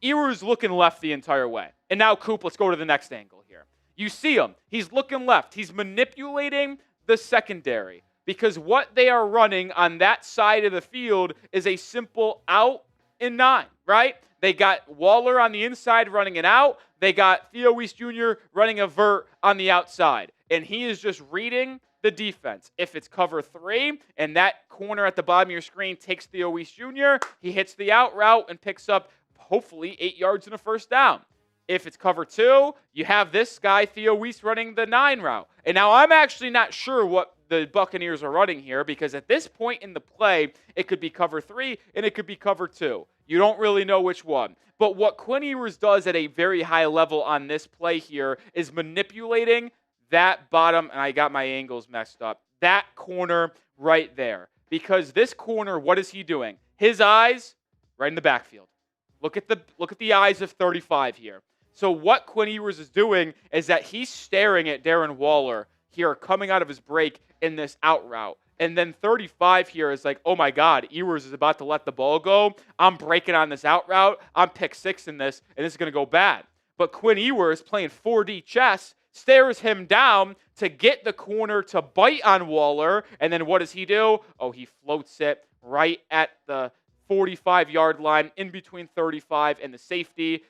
Ewers looking left the entire way. And now, Coop, let's go to the next angle here. You see him. He's looking left. He's manipulating the secondary because what they are running on that side of the field is a simple out and 9, right? They got Waller on the inside running an out. They got Tagovailoa Jr. running a vert on the outside. And he is just reading the defense. If it's cover 3 and that corner at the bottom of your screen takes Tagovailoa Jr., he hits the out route and picks up hopefully 8 yards and a first down. If it's cover 2, you have this guy, Tagovailoa, running the 9 route. And now I'm actually not sure what the Buccaneers are running here because at this point in the play, it could be cover 3 and it could be cover 2. You don't really know which one. But what Quinn Ewers does at a very high level on this play here is manipulating that bottom, and I got my angles messed up, that corner right there. Because this corner, what is he doing? His eyes right in the backfield. Look at the eyes of 35 here. So what Quinn Ewers is doing is that he's staring at Darren Waller here coming out of his break in this out route. And then 35 here is like, oh my God, Ewers is about to let the ball go. I'm breaking on this out route. I'm pick 6 in this, and this is going to go bad. But Quinn Ewers playing 4D chess stares him down to get the corner to bite on Waller. And then what does he do? Oh, he floats it right at the 45-yard line in between 35 and the safety.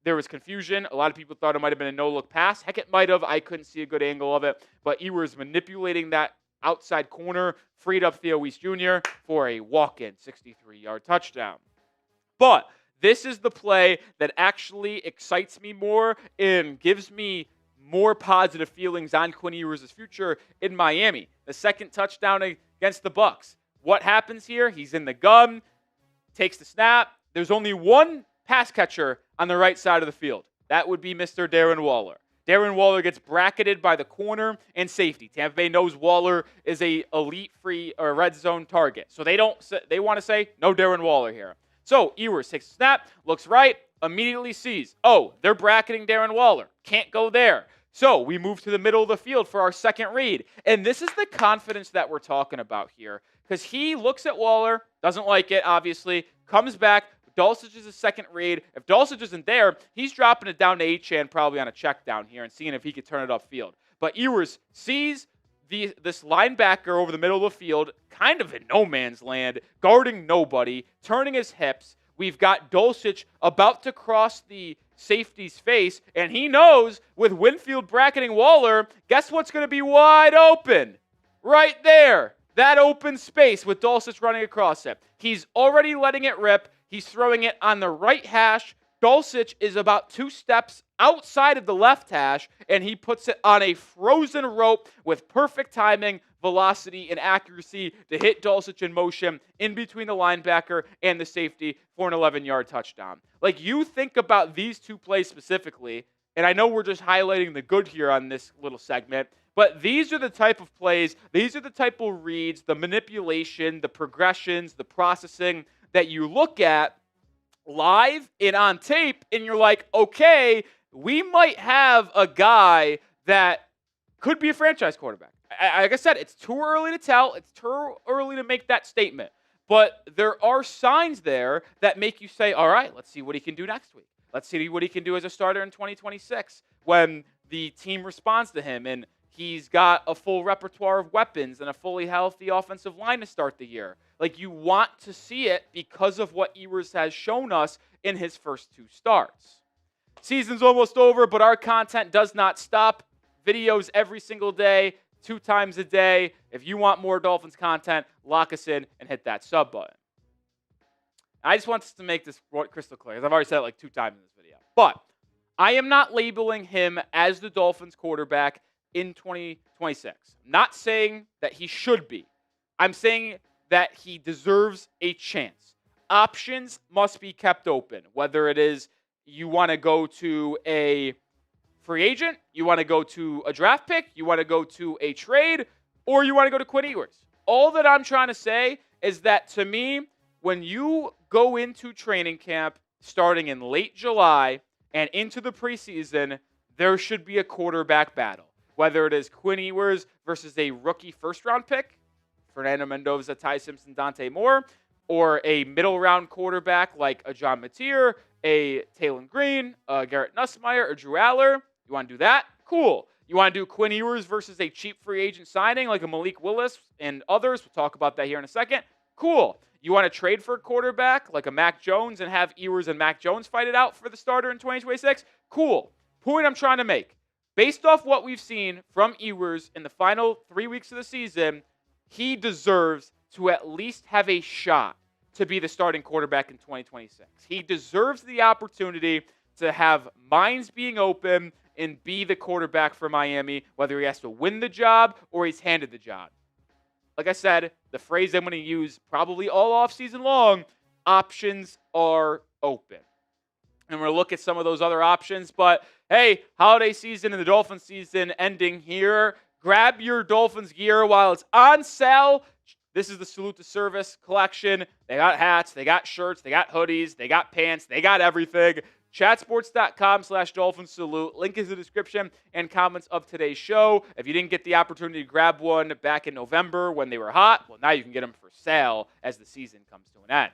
there was confusion. A lot of people thought it might have been a no-look pass. Heck, it might have. I couldn't see a good angle of it. But Ewers manipulating that outside corner, freed up Theo Weiss Jr. for a walk-in 63-yard touchdown. But this is the play that actually excites me more and gives me more positive feelings on Quinn Ewers' future in Miami. The second touchdown against the Bucs. What happens here? He's in the gun, takes the snap. There's only one pass catcher on the right side of the field. That would be Mr. Darren Waller. Darren Waller gets bracketed by the corner and safety. Tampa Bay knows Waller is a elite free or red zone target. So they want to say no Darren Waller here. So Ewers takes a snap, looks right, immediately sees, oh, they're bracketing Darren Waller. Can't go there. So we move to the middle of the field for our second read. And this is the confidence that we're talking about here. Because he looks at Waller, doesn't like it, obviously, comes back. Dulcich is a second read. If Dulcich isn't there, he's dropping it down to Achane probably on a check down here and seeing if he could turn it upfield. But Ewers sees this linebacker over the middle of the field, kind of in no man's land, guarding nobody, turning his hips. We've got Dulcich about to cross the safety's face, and he knows with Winfield bracketing Waller, guess what's going to be wide open? Right there. That open space with Dulcich running across it. He's already letting it rip. He's throwing it on the right hash. Dulcich is about 2 steps outside of the left hash, and he puts it on a frozen rope with perfect timing, velocity, and accuracy to hit Dulcich in motion in between the linebacker and the safety for an 11-yard touchdown. Like, you think about these two plays specifically, and I know we're just highlighting the good here on this little segment, but these are the type of plays, these are the type of reads, the manipulation, the progressions, the processing that you look at live and on tape, and you're like, okay, we might have a guy that could be a franchise quarterback. Like I said, it's too early to tell. It's too early to make that statement. But there are signs there that make you say, all right, let's see what he can do next week. Let's see what he can do as a starter in 2026 when the team responds to him and he's got a full repertoire of weapons and a fully healthy offensive line to start the year. Like, you want to see it because of what Ewers has shown us in his first 2 starts. Season's almost over, but our content does not stop. Videos every single day, 2 times a day. If you want more Dolphins content, lock us in and hit that sub button. I just want us to make this crystal clear, because I've already said it like 2 times in this video. But I am not labeling him as the Dolphins quarterback in 2026. I'm not saying that he should be. I'm saying that he deserves a chance. Options must be kept open, whether it is you want to go to a free agent, you want to go to a draft pick, you want to go to a trade, or you want to go to Quinn Ewers. All that I'm trying to say is that, to me, when you go into training camp starting in late July and into the preseason, there should be a quarterback battle. Whether it is Quinn Ewers versus a rookie first-round pick, Fernando Mendoza, Ty Simpson, Dante Moore, or a middle-round quarterback like a John Mateer, a Taylon Green, a Garrett Nussmeier, or Drew Aller. You want to do that? Cool. You want to do Quinn Ewers versus a cheap free agent signing like a Malik Willis and others? We'll talk about that here in a second. Cool. You want to trade for a quarterback like a Mac Jones and have Ewers and Mac Jones fight it out for the starter in 2026? Cool. Point I'm trying to make. Based off what we've seen from Ewers in the final 3 weeks of the season, he deserves to at least have a shot to be the starting quarterback in 2026. He deserves the opportunity to have minds being open and be the quarterback for Miami, whether he has to win the job or he's handed the job. Like I said, the phrase I'm going to use probably all offseason long, options are open. And we're going to look at some of those other options. But, hey, holiday season and the Dolphins season ending here. Grab your Dolphins gear while it's on sale. This is the Salute to Service collection. They got hats, they got shirts, they got hoodies, they got pants, they got everything. Chatsports.com/Dolphins Salute. Link is in the description and comments of today's show. If you didn't get the opportunity to grab one back in November when they were hot, well, now you can get them for sale as the season comes to an end.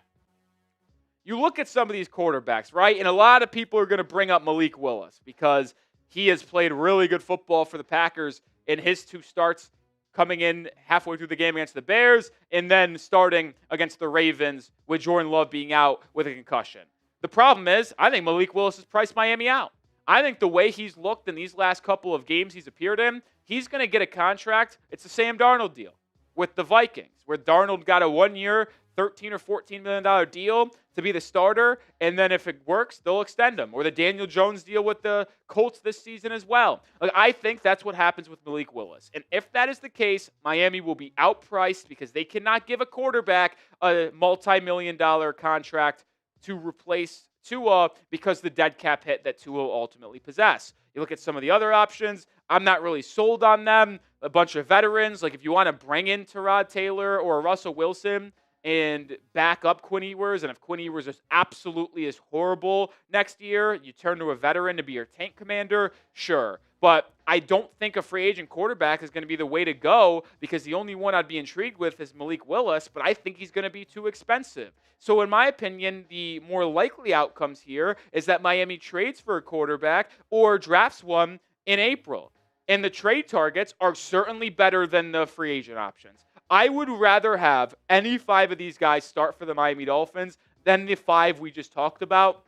You look at some of these quarterbacks, right? And a lot of people are going to bring up Malik Willis because he has played really good football for the Packers in his 2 starts, coming in halfway through the game against the Bears and then starting against the Ravens with Jordan Love being out with a concussion. The problem is, I think Malik Willis has priced Miami out. I think the way he's looked in these last couple of games he's appeared in, he's going to get a contract. It's the Sam Darnold deal with the Vikings, where Darnold got a 1-year, $13 or $14 million deal to be the starter, and then if it works, they'll extend him. Or the Daniel Jones deal with the Colts this season as well. Like, I think that's what happens with Malik Willis. And if that is the case, Miami will be outpriced because they cannot give a quarterback a multi-million-dollar contract to replace Tua because the dead cap hit that Tua will ultimately possess. You look at some of the other options, I'm not really sold on them. A bunch of veterans, like if you want to bring in Tyrod Taylor or Russell Wilson and back up Quinn Ewers, and if Quinn Ewers is absolutely as horrible next year, you turn to a veteran to be your tank commander, sure. But I don't think a free agent quarterback is going to be the way to go because the only one I'd be intrigued with is Malik Willis, but I think he's going to be too expensive. So in my opinion, the more likely outcomes here is that Miami trades for a quarterback or drafts one in April. And the trade targets are certainly better than the free agent options. I would rather have any 5 of these guys start for the Miami Dolphins than the 5 we just talked about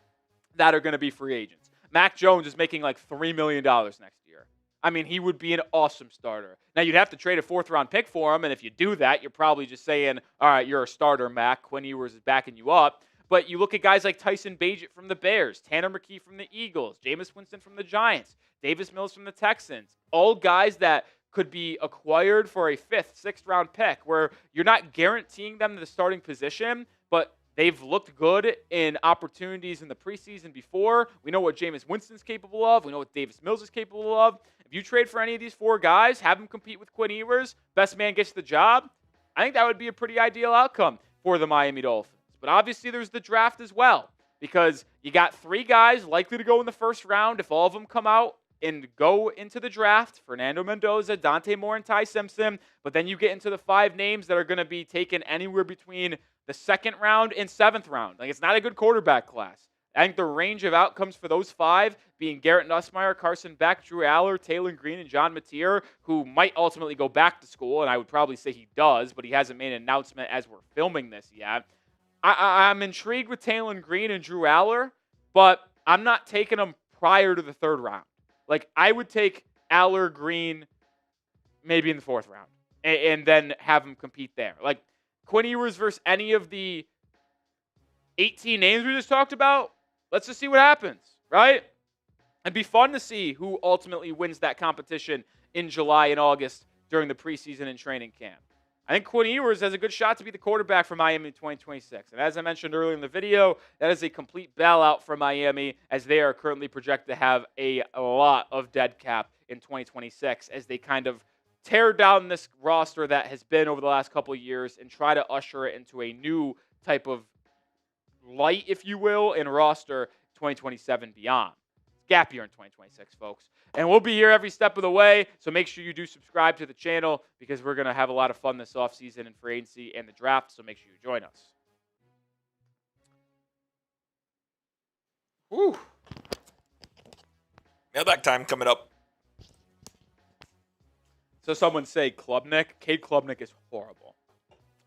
that are going to be free agents. Mac Jones is making like $3 million next year. I mean, he would be an awesome starter. Now, you'd have to trade a 4th-round pick for him, and if you do that, you're probably just saying, all right, you're a starter, Mac. Quinn Ewers is backing you up. But you look at guys like Tyson Bagent from the Bears, Tanner McKee from the Eagles, Jameis Winston from the Giants, Davis Mills from the Texans, all guys that could be acquired for a 5th, 6th-round pick where you're not guaranteeing them the starting position, but they've looked good in opportunities in the preseason before. We know what Jameis Winston's capable of. We know what Davis Mills is capable of. If you trade for any of these 4 guys, have them compete with Quinn Ewers, best man gets the job, I think that would be a pretty ideal outcome for the Miami Dolphins. But obviously there's the draft as well because you got 3 guys likely to go in the 1st round if all of them come out and go into the draft, Fernando Mendoza, Dante Moore, and Ty Simpson. But then you get into the 5 names that are going to be taken anywhere between the 2nd round and 7th round. Like, it's not a good quarterback class. I think the range of outcomes for those 5 being Garrett Nussmeier, Carson Beck, Drew Aller, Taylor Green, and John Mateer, who might ultimately go back to school, and I would probably say he does, but he hasn't made an announcement as we're filming this yet. I'm intrigued with Taylor Green and Drew Aller, but I'm not taking them prior to the 3rd round. Like, I would take Aller, Green, maybe in the 4th round, and then have them compete there. Like, Quinn Ewers versus any of the 18 names we just talked about, let's just see what happens, right? It'd be fun to see who ultimately wins that competition in July and August during the preseason and training camp. I think Quinn Ewers has a good shot to be the quarterback for Miami in 2026. And as I mentioned earlier in the video, that is a complete bailout for Miami as they are currently projected to have a lot of dead cap in 2026 as they kind of tear down this roster that has been over the last couple of years and try to usher it into a new type of light, if you will, in roster 2027 beyond. Gap year in 2026, folks. And we'll be here every step of the way, so make sure you do subscribe to the channel because we're going to have a lot of fun this offseason in free agency and the draft, so make sure you join us. Woo! Mailbag time coming up. So someone say Klubnik. Cade Klubnik is horrible.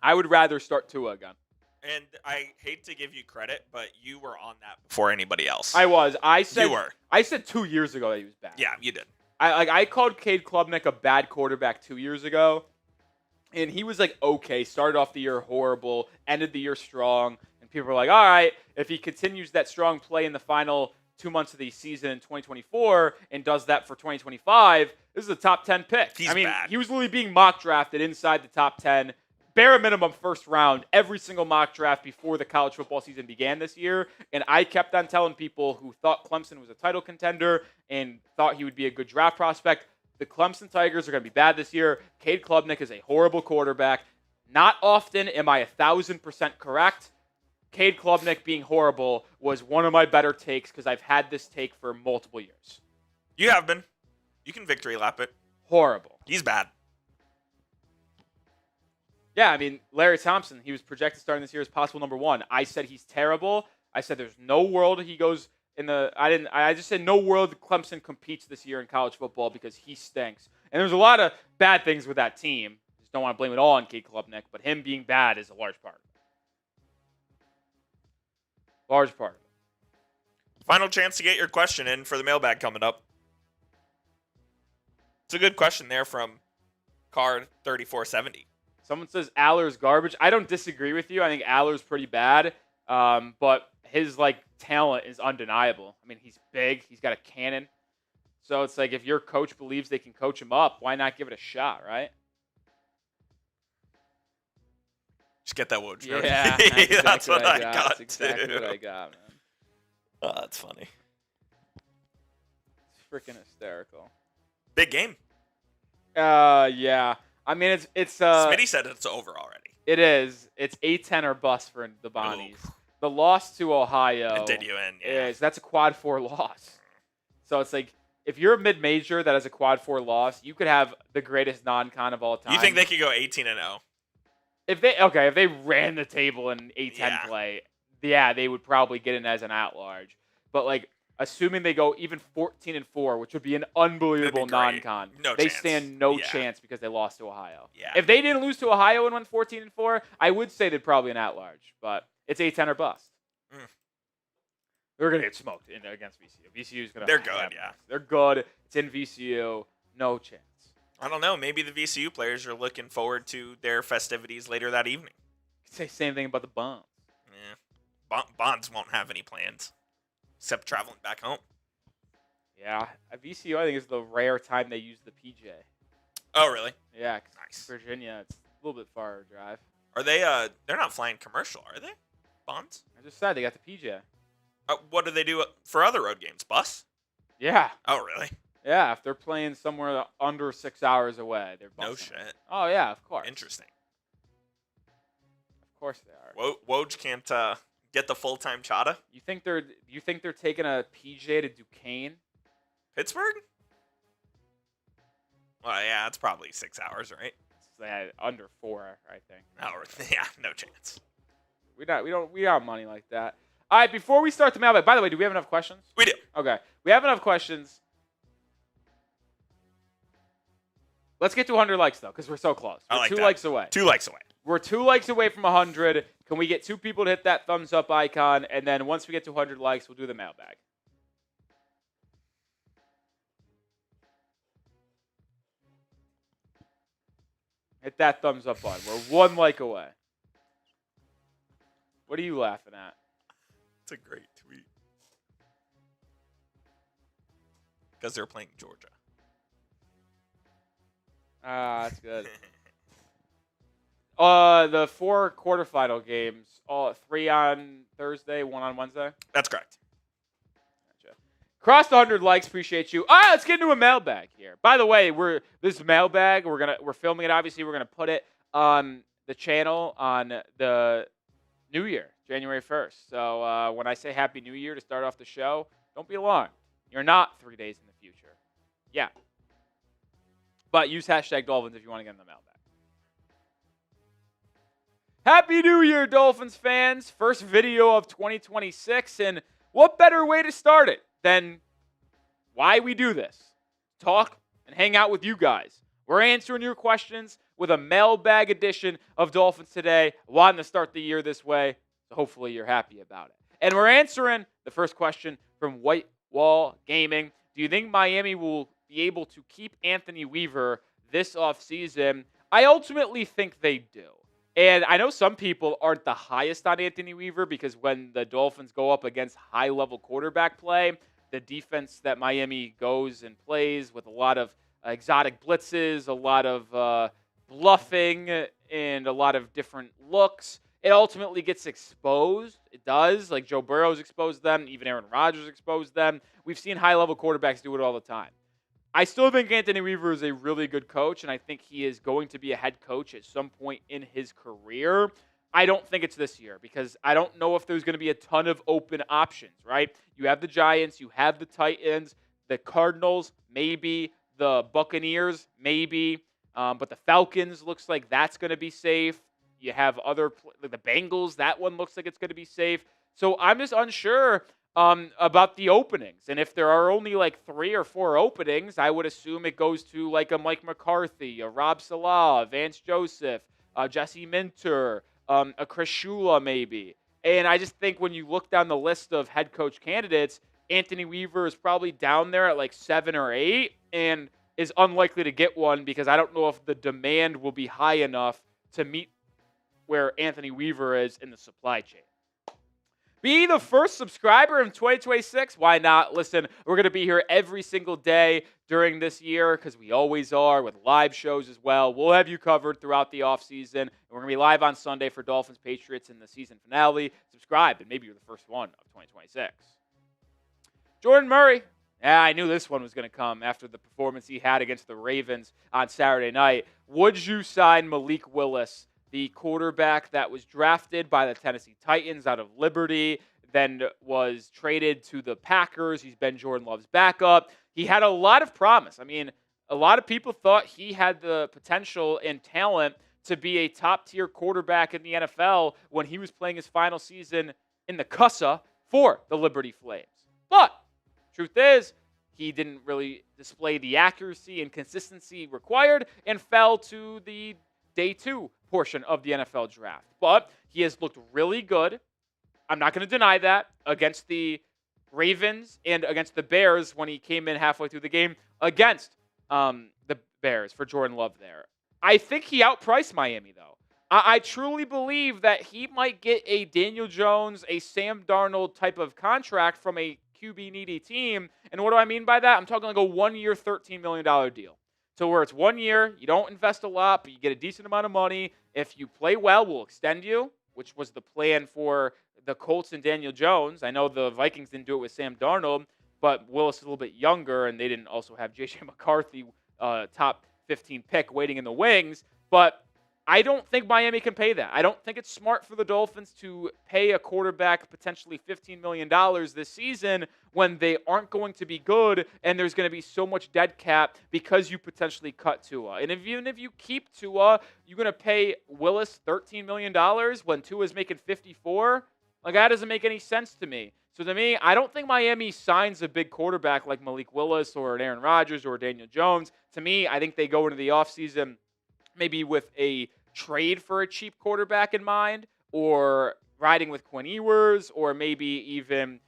I would rather start Tua again. And I hate to give you credit, but you were on that before anybody else. I was. You were. I said 2 years ago that he was bad. Yeah, you did. I called Cade Klubnik a bad quarterback 2 years ago, and he was like okay. Started off the year horrible, ended the year strong, and people were like, all right, if he continues that strong play in the final 2 months of the season in 2024 and does that for 2025, this is a top 10 pick. He's bad. He was literally being mock drafted inside the top 10. Bare minimum 1st round, every single mock draft before the college football season began this year. And I kept on telling people who thought Clemson was a title contender and thought he would be a good draft prospect, the Clemson Tigers are going to be bad this year. Cade Klubnik is a horrible quarterback. Not often am I 1,000% correct. Cade Klubnik being horrible was one of my better takes because I've had this take for multiple years. You have been. You can victory lap it. Horrible. He's bad. Yeah, I mean, Larry Thompson, he was projected starting this year as possible number 1. I said he's terrible. I said there's no world he goes in the – I just said no world Clemson competes this year in college football because he stinks. And there's a lot of bad things with that team. Just don't want to blame it all on Cade Klubnik, but him being bad is a large part of it. Large part of it. Final chance to get your question in for the mailbag coming up. It's a good question there from Card 3470. Someone says Aller's garbage. I don't disagree with you. I think Aller's pretty bad, but his talent is undeniable. I mean, he's big. He's got a cannon. So it's like if your coach believes they can coach him up, why not give it a shot, right? Just get that Woj. Yeah, that's what I got. That's exactly what I got, man. Oh, that's funny. It's freaking hysterical. Big game. Yeah. I mean, it's Smitty said it's over already. It is. It's 8-10 or bust for the Bonnies. Ooh. The loss to Ohio. It did you in, yeah. That's a quad 4 loss. So it's like if you're a mid-major that has a quad 4 loss, you could have the greatest non-con of all time. You think they could go 18-0? If they ran the table in 8-10 play, they would probably get in as an at-large. But assuming they go even 14-4, which would be an unbelievable non-con, they stand no chance because they lost to Ohio. Yeah. If they didn't lose to Ohio and went 14-4, I would say they'd probably an at-large. But it's 8-10 or bust. They're gonna get smoked against VCU. VCU's gonna. They're good, yeah. They're good. It's in VCU. No chance. I don't know. Maybe the VCU players are looking forward to their festivities later that evening. You could say the same thing about the Bonds. Yeah. Bonds won't have any plans except traveling back home. Yeah. At VCU, I think is the rare time they use the PJ. Oh, really? Yeah. Nice. Virginia, it's a little bit farther drive. Are they? They're not flying commercial, are they? Bonds? I just said they got the PJ. What do they do for other road games? Bus? Yeah. Oh, really? Yeah, if they're playing somewhere under 6 hours away, they're busing. No shit. Oh, yeah, of course. Interesting. Of course they are. Woj can't get the full-time chata? You think they're taking a PJ to Duquesne? Pittsburgh? Well, yeah, it's probably 6 hours, right? It's under 4, I think. Oh, yeah, no chance. We don't have money like that. All right, before we start the mailbag, by the way, do we have enough questions? We do. Okay. We have enough questions. Let's get to 100 likes, though, because we're so close. We're 2 likes away. 2 likes away. We're 2 likes away from 100. Can we get 2 people to hit that thumbs up icon? And then once we get to 100 likes, we'll do the mailbag. Hit that thumbs up button. We're 1 like away. What are you laughing at? It's a great tweet. Because they're playing Georgia. That's good. The 4 quarterfinal games, 3 on Thursday, 1 on Wednesday. That's correct. Gotcha. Crossed 100 likes, appreciate you. All right, let's get into a mailbag here. By the way, this mailbag, we're filming it. Obviously, we're gonna put it on the channel on the New Year, January 1st. So when I say Happy New Year to start off the show, don't be alarmed. You're not 3 days in the future. Yeah. But use hashtag Dolphins if you want to get in the mailbag. Happy New Year, Dolphins fans. First video of 2026. And what better way to start it than why we do this? Talk and hang out with you guys. We're answering your questions with a mailbag edition of Dolphins Today. Wanting to start the year this way, so hopefully you're happy about it. And we're answering the first question from White Wall Gaming. Do you think Miami will be able to keep Anthony Weaver this offseason? I ultimately think they do. And I know some people aren't the highest on Anthony Weaver because when the Dolphins go up against high-level quarterback play, the defense that Miami goes and plays with a lot of exotic blitzes, a lot of bluffing, and a lot of different looks, it ultimately gets exposed. It does. Like Joe Burrow's exposed them. Even Aaron Rodgers exposed them. We've seen high-level quarterbacks do it all the time. I still think Anthony Weaver is a really good coach, and I think he is going to be a head coach at some point in his career. I don't think it's this year because I don't know if there's going to be a ton of open options, right? You have the Giants, you have the Titans, the Cardinals, maybe, the Buccaneers, maybe, but the Falcons looks like that's going to be safe. You have like the Bengals, that one looks like it's going to be safe. So I'm just unsure about the openings. And if there are only like 3 or 4 openings, I would assume it goes to like a Mike McCarthy, a Rob Salah, a Vance Joseph, Jesse Minter, a Chris Shula maybe. And I just think when you look down the list of head coach candidates, Anthony Weaver is probably down there at like 7 or 8 and is unlikely to get one because I don't know if the demand will be high enough to meet where Anthony Weaver is in the supply chain. Be the first subscriber in 2026. Why not? Listen, we're going to be here every single day during this year because we always are with live shows as well. We'll have you covered throughout the offseason. And we're going to be live on Sunday for Dolphins Patriots in the season finale. Subscribe, and maybe you're the first one of 2026. Jordan Murray. Yeah, I knew this one was going to come after the performance he had against the Ravens on Saturday night. Would you sign Malik Willis, the quarterback that was drafted by the Tennessee Titans out of Liberty, then was traded to the Packers? He's been Jordan Love's backup. He had a lot of promise. I mean, a lot of people thought he had the potential and talent to be a top-tier quarterback in the NFL when he was playing his final season in the CUSA for the Liberty Flames. But truth is, he didn't really display the accuracy and consistency required and fell to the day 2 portion of the NFL draft. But he has looked really good. I'm not going to deny that against the Ravens and against the Bears when he came in halfway through the game against the Bears for Jordan Love there. I think he outpriced Miami, though. I truly believe that he might get a Daniel Jones, a Sam Darnold type of contract from a QB-needy team. And what do I mean by that? I'm talking like a 1-year, $13 million deal. So where it's 1 year, you don't invest a lot, but you get a decent amount of money. If you play well, we'll extend you, which was the plan for the Colts and Daniel Jones. I know the Vikings didn't do it with Sam Darnold, but Willis is a little bit younger, and they didn't also have J.J. McCarthy, top 15 pick, waiting in the wings. But I don't think Miami can pay that. I don't think it's smart for the Dolphins to pay a quarterback potentially $15 million this season when they aren't going to be good and there's going to be so much dead cap because you potentially cut Tua. And even if you keep Tua, you're going to pay Willis $13 million when Tua is making $54? Like, that doesn't make any sense to me. So to me, I don't think Miami signs a big quarterback like Malik Willis or an Aaron Rodgers or Daniel Jones. To me, I think they go into the offseason maybe with a trade for a cheap quarterback in mind, or riding with Quinn Ewers, or maybe even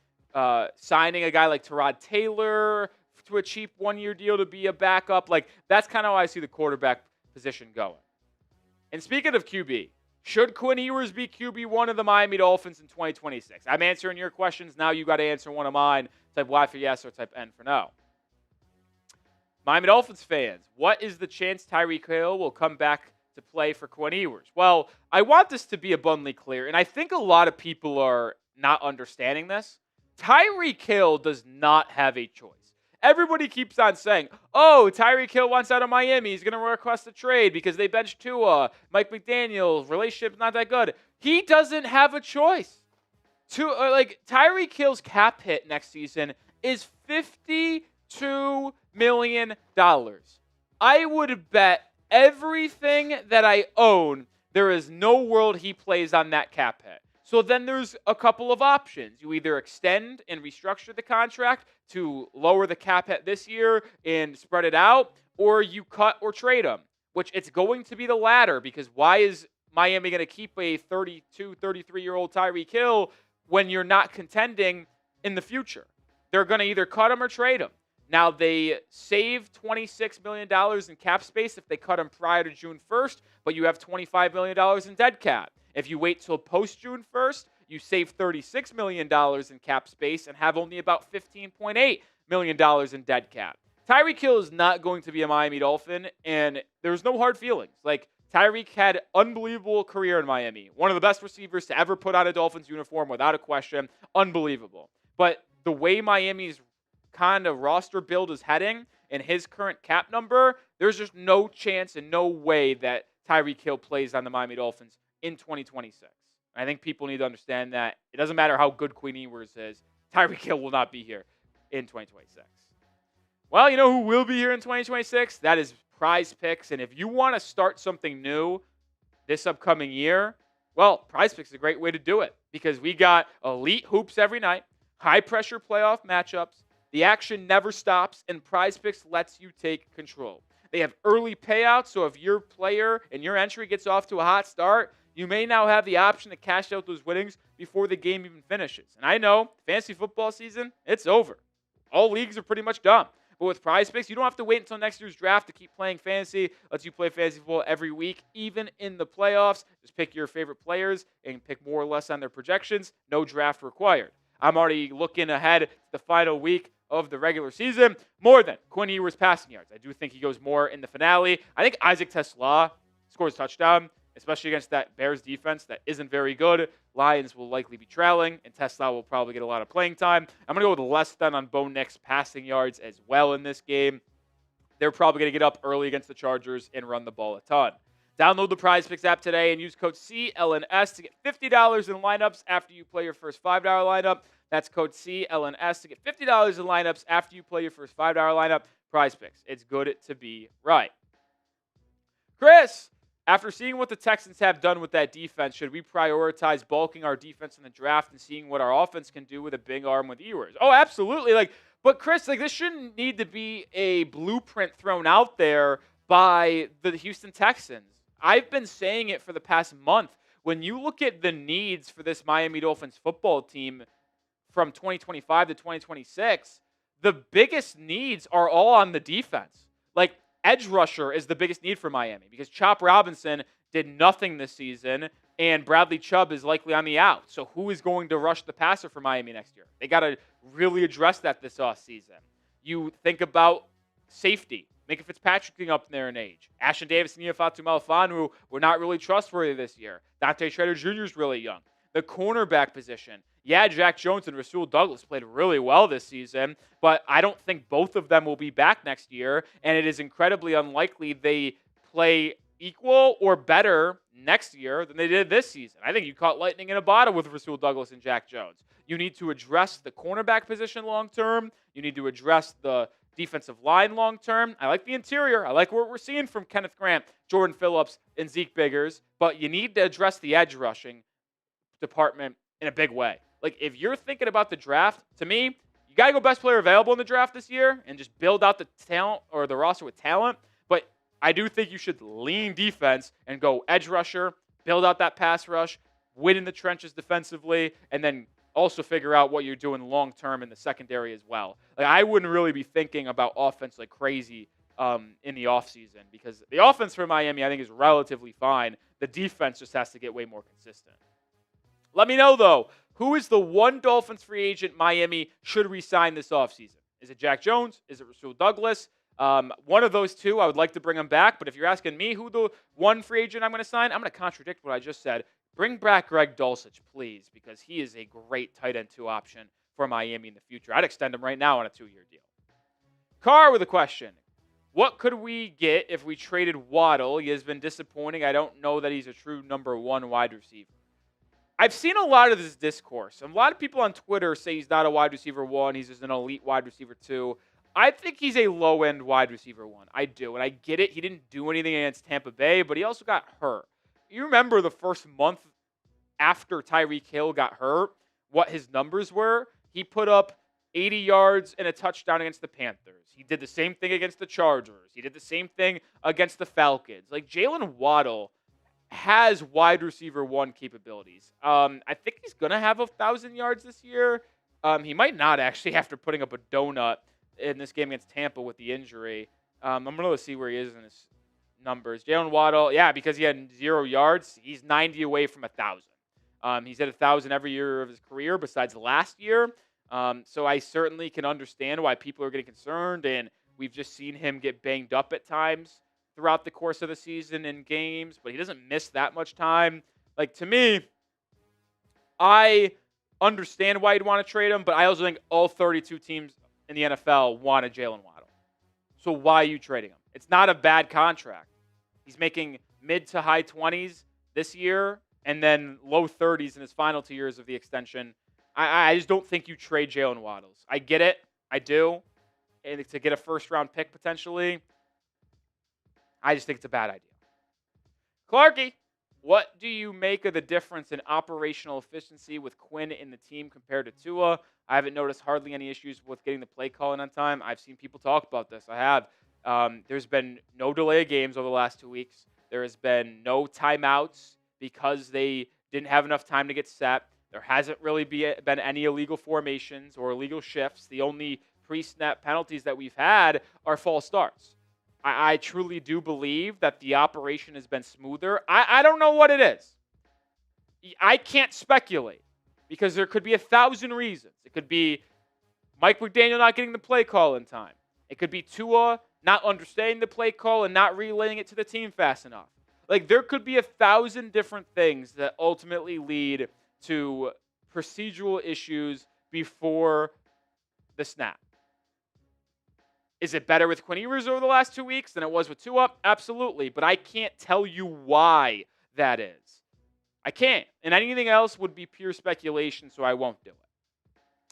signing a guy like Tyrod Taylor to a cheap 1-year deal to be a backup. Like, that's kind of how I see the quarterback position going. And speaking of QB, should Quinn Ewers be QB1 of the Miami Dolphins in 2026? I'm answering your questions. Now you got to answer one of mine. Type Y for yes or type N for no. Miami Dolphins fans, what is the chance Tyreek Hill will come back to play for Quinn Ewers? Well, I want this to be abundantly clear, and I think a lot of people are not understanding this. Tyreek Hill does not have a choice. Everybody keeps on saying, oh, Tyreek Hill wants out of Miami. He's going to request a trade because they benched Tua. Mike McDaniel, relationship's not that good. He doesn't have a choice. Tyreek Hill's cap hit next season is $52 million. I would bet everything that I own there is no world he plays on that cap hit. So then there's a couple of options. You either extend and restructure the contract to lower the cap hit this year and spread it out, or you cut or trade him, which it's going to be the latter, because why is Miami going to keep a 32, 33-year-old Tyreek Hill when you're not contending in the future? They're going to either cut him or trade him. Now, they save $26 million in cap space if they cut him prior to June 1st, but you have $25 million in dead cap. If you wait till post-June 1st, you save $36 million in cap space and have only about $15.8 million in dead cap. Tyreek Hill is not going to be a Miami Dolphin, and there's no hard feelings. Like, Tyreek had unbelievable career in Miami. One of the best receivers to ever put on a Dolphins uniform, without a question. Unbelievable. But the way Miami's kind of roster build is heading and his current cap number, there's just no chance and no way that Tyreek Hill plays on the Miami Dolphins in 2026. I think people need to understand that it doesn't matter how good Quinn Ewers is, Tyreek Hill will not be here in 2026. Well, you know who will be here in 2026? That is Prize Picks. And if you want to start something new this upcoming year, well, Prize Picks is a great way to do it, because we got elite hoops every night, high-pressure playoff matchups, the action never stops, and Prize Picks lets you take control. They have early payouts, so if your player and your entry gets off to a hot start, you may now have the option to cash out those winnings before the game even finishes. And I know, fantasy football season, it's over. All leagues are pretty much done. But with Prize Picks, you don't have to wait until next year's draft to keep playing fantasy. Lets you play fantasy football every week, even in the playoffs. Just pick your favorite players and pick more or less on their projections. No draft required. I'm already looking ahead to the final week of the regular season. More than Quinn Ewers passing yards. I do think he goes more in the finale. I think Isaac Tesla scores a touchdown, especially against that Bears defense that isn't very good. Lions will likely be trailing, and Tesla will probably get a lot of playing time. I'm going to go with less than on Bo Nix passing yards as well in this game. They're probably going to get up early against the Chargers and run the ball a ton. Download the Prize Picks app today and use code CLNS to get $50 in lineups after you play your first $5 lineup. That's code CLNS to get $50 in lineups after you play your first $5 lineup. Prize Picks. It's good to be right. Chris, after seeing what the Texans have done with that defense, should we prioritize bulking our defense in the draft and seeing what our offense can do with a big arm with Ewers? Oh, absolutely. But Chris, this shouldn't need to be a blueprint thrown out there by the Houston Texans. I've been saying it for the past month. When you look at the needs for this Miami Dolphins football team from 2025 to 2026, the biggest needs are all on the defense. Edge rusher is the biggest need for Miami because Chop Robinson did nothing this season, and Bradley Chubb is likely on the out. So who is going to rush the passer for Miami next year? They got to really address that this offseason. You think about safety. Micah Fitzpatrick getting up there in age. Ashton Davis and Iafatu Malafanu were not really trustworthy this year. Dante Schroeder Jr. is really young. The cornerback position. Yeah, Jack Jones and Rasul Douglas played really well this season, but I don't think both of them will be back next year, and it is incredibly unlikely they play equal or better next year than they did this season. I think you caught lightning in a bottle with Rasul Douglas and Jack Jones. You need to address the cornerback position long-term. You need to address the defensive line long-term. I like the interior. I like what we're seeing from Kenneth Grant, Jordan Phillips, and Zeke Biggers, but you need to address the edge rushing department in a big way. If you're thinking about the draft, to me, you got to go best player available in the draft this year and just build out the talent or the roster with talent. But I do think you should lean defense and go edge rusher, build out that pass rush, win in the trenches defensively, and then also figure out what you're doing long-term in the secondary as well. I wouldn't really be thinking about offense like crazy in the offseason because the offense for Miami, I think, is relatively fine. The defense just has to get way more consistent. Let me know, though, who is the one Dolphins free agent Miami should re-sign this offseason? Is it Jack Jones? Is it Rasul Douglas? One of those two, I would like to bring him back. But if you're asking me who the one free agent I'm going to sign, I'm going to contradict what I just said. Bring back Greg Dulcich, please, because he is a great tight end 2 option for Miami in the future. I'd extend him right now on a 2-year deal. Carr with a question. What could we get if we traded Waddle? He has been disappointing. I don't know that he's a true number 1 wide receiver. I've seen a lot of this discourse. A lot of people on Twitter say he's not a wide receiver 1. He's just an elite wide receiver 2. I think he's a low-end wide receiver 1. I do, and I get it. He didn't do anything against Tampa Bay, but he also got hurt. You remember the first month after Tyreek Hill got hurt, what his numbers were? He put up 80 yards and a touchdown against the Panthers. He did the same thing against the Chargers. He did the same thing against the Falcons. Jalen Waddle has wide receiver 1 capabilities. I think he's going to have 1,000 yards this year. He might not actually after putting up a donut in this game against Tampa with the injury. I'm going to see where he is in his numbers. Jalen Waddle, yeah, because he had 0 yards, he's 90 away from 1,000. He's at 1,000 every year of his career besides last year. So I certainly can understand why people are getting concerned, and we've just seen him get banged up at times throughout the course of the season in games, but he doesn't miss that much time. To me, I understand why you'd want to trade him, but I also think all 32 teams in the NFL wanted Jalen Waddle. So why are you trading him? It's not a bad contract. He's making mid to high 20s this year and then low 30s in his final 2 years of the extension. I just don't think you trade Jalen Waddles. I get it. I do. And to get a first-round pick potentially, I just think it's a bad idea. Clarky, what do you make of the difference in operational efficiency with Quinn in the team compared to Tua? I haven't noticed hardly any issues with getting the play calling on time. I've seen people talk about this. I have. There's been no delay of games over the last 2 weeks. There has been no timeouts because they didn't have enough time to get set. There hasn't really been any illegal formations or illegal shifts. The only pre-snap penalties that we've had are false starts. I truly do believe that the operation has been smoother. I don't know what it is. I can't speculate because there could be 1,000 reasons. It could be Mike McDaniel not getting the play call in time. It could be Tua not understanding the play call and not relaying it to the team fast enough. Like, there could be 1,000 different things that ultimately lead to procedural issues before the snap. Is it better with Quinn Ewers over the last 2 weeks than it was with Tua? Absolutely. But I can't tell you why that is. I can't. And anything else would be pure speculation, so I won't do it.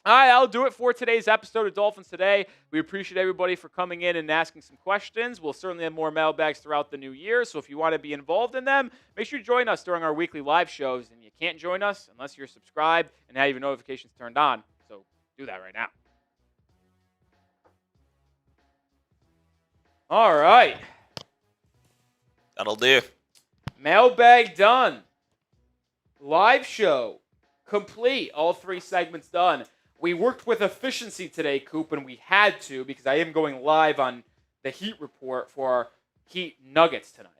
All right, I'll do it for today's episode of Dolphins Today. We appreciate everybody for coming in and asking some questions. We'll certainly have more mailbags throughout the new year, so if you want to be involved in them, make sure you join us during our weekly live shows. And you can't join us unless you're subscribed and have your notifications turned on, so do that right now. All right. That'll do. Mailbag done. Live show complete. All 3 segments done. We worked with efficiency today, Coop, and we had to because I am going live on the Heat report for our Heat Nuggets tonight.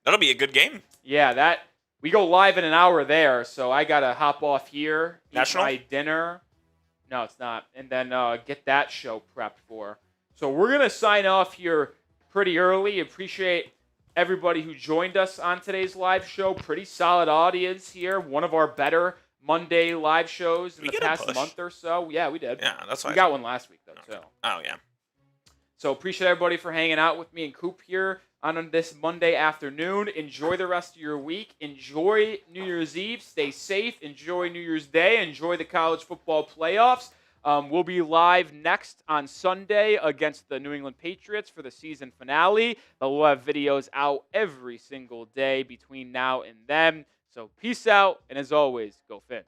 That'll be a good game. Yeah, we go live in an hour there, so I got to hop off here, National? eat my dinner. No, it's not. And then get that show prepped for. So we're going to sign off here pretty early. Appreciate everybody who joined us on today's live show. Pretty solid audience here. One of our better Monday live shows in the past month or so. Yeah, we did. Yeah, that's why we got one last week, though, too. Oh, yeah. So appreciate everybody for hanging out with me and Coop here on this Monday afternoon. Enjoy the rest of your week. Enjoy New Year's Eve. Stay safe. Enjoy New Year's Day. Enjoy the college football playoffs. We'll be live next on Sunday against the New England Patriots for the season finale. We'll have videos out every single day between now and then. So peace out, and as always, go Fins.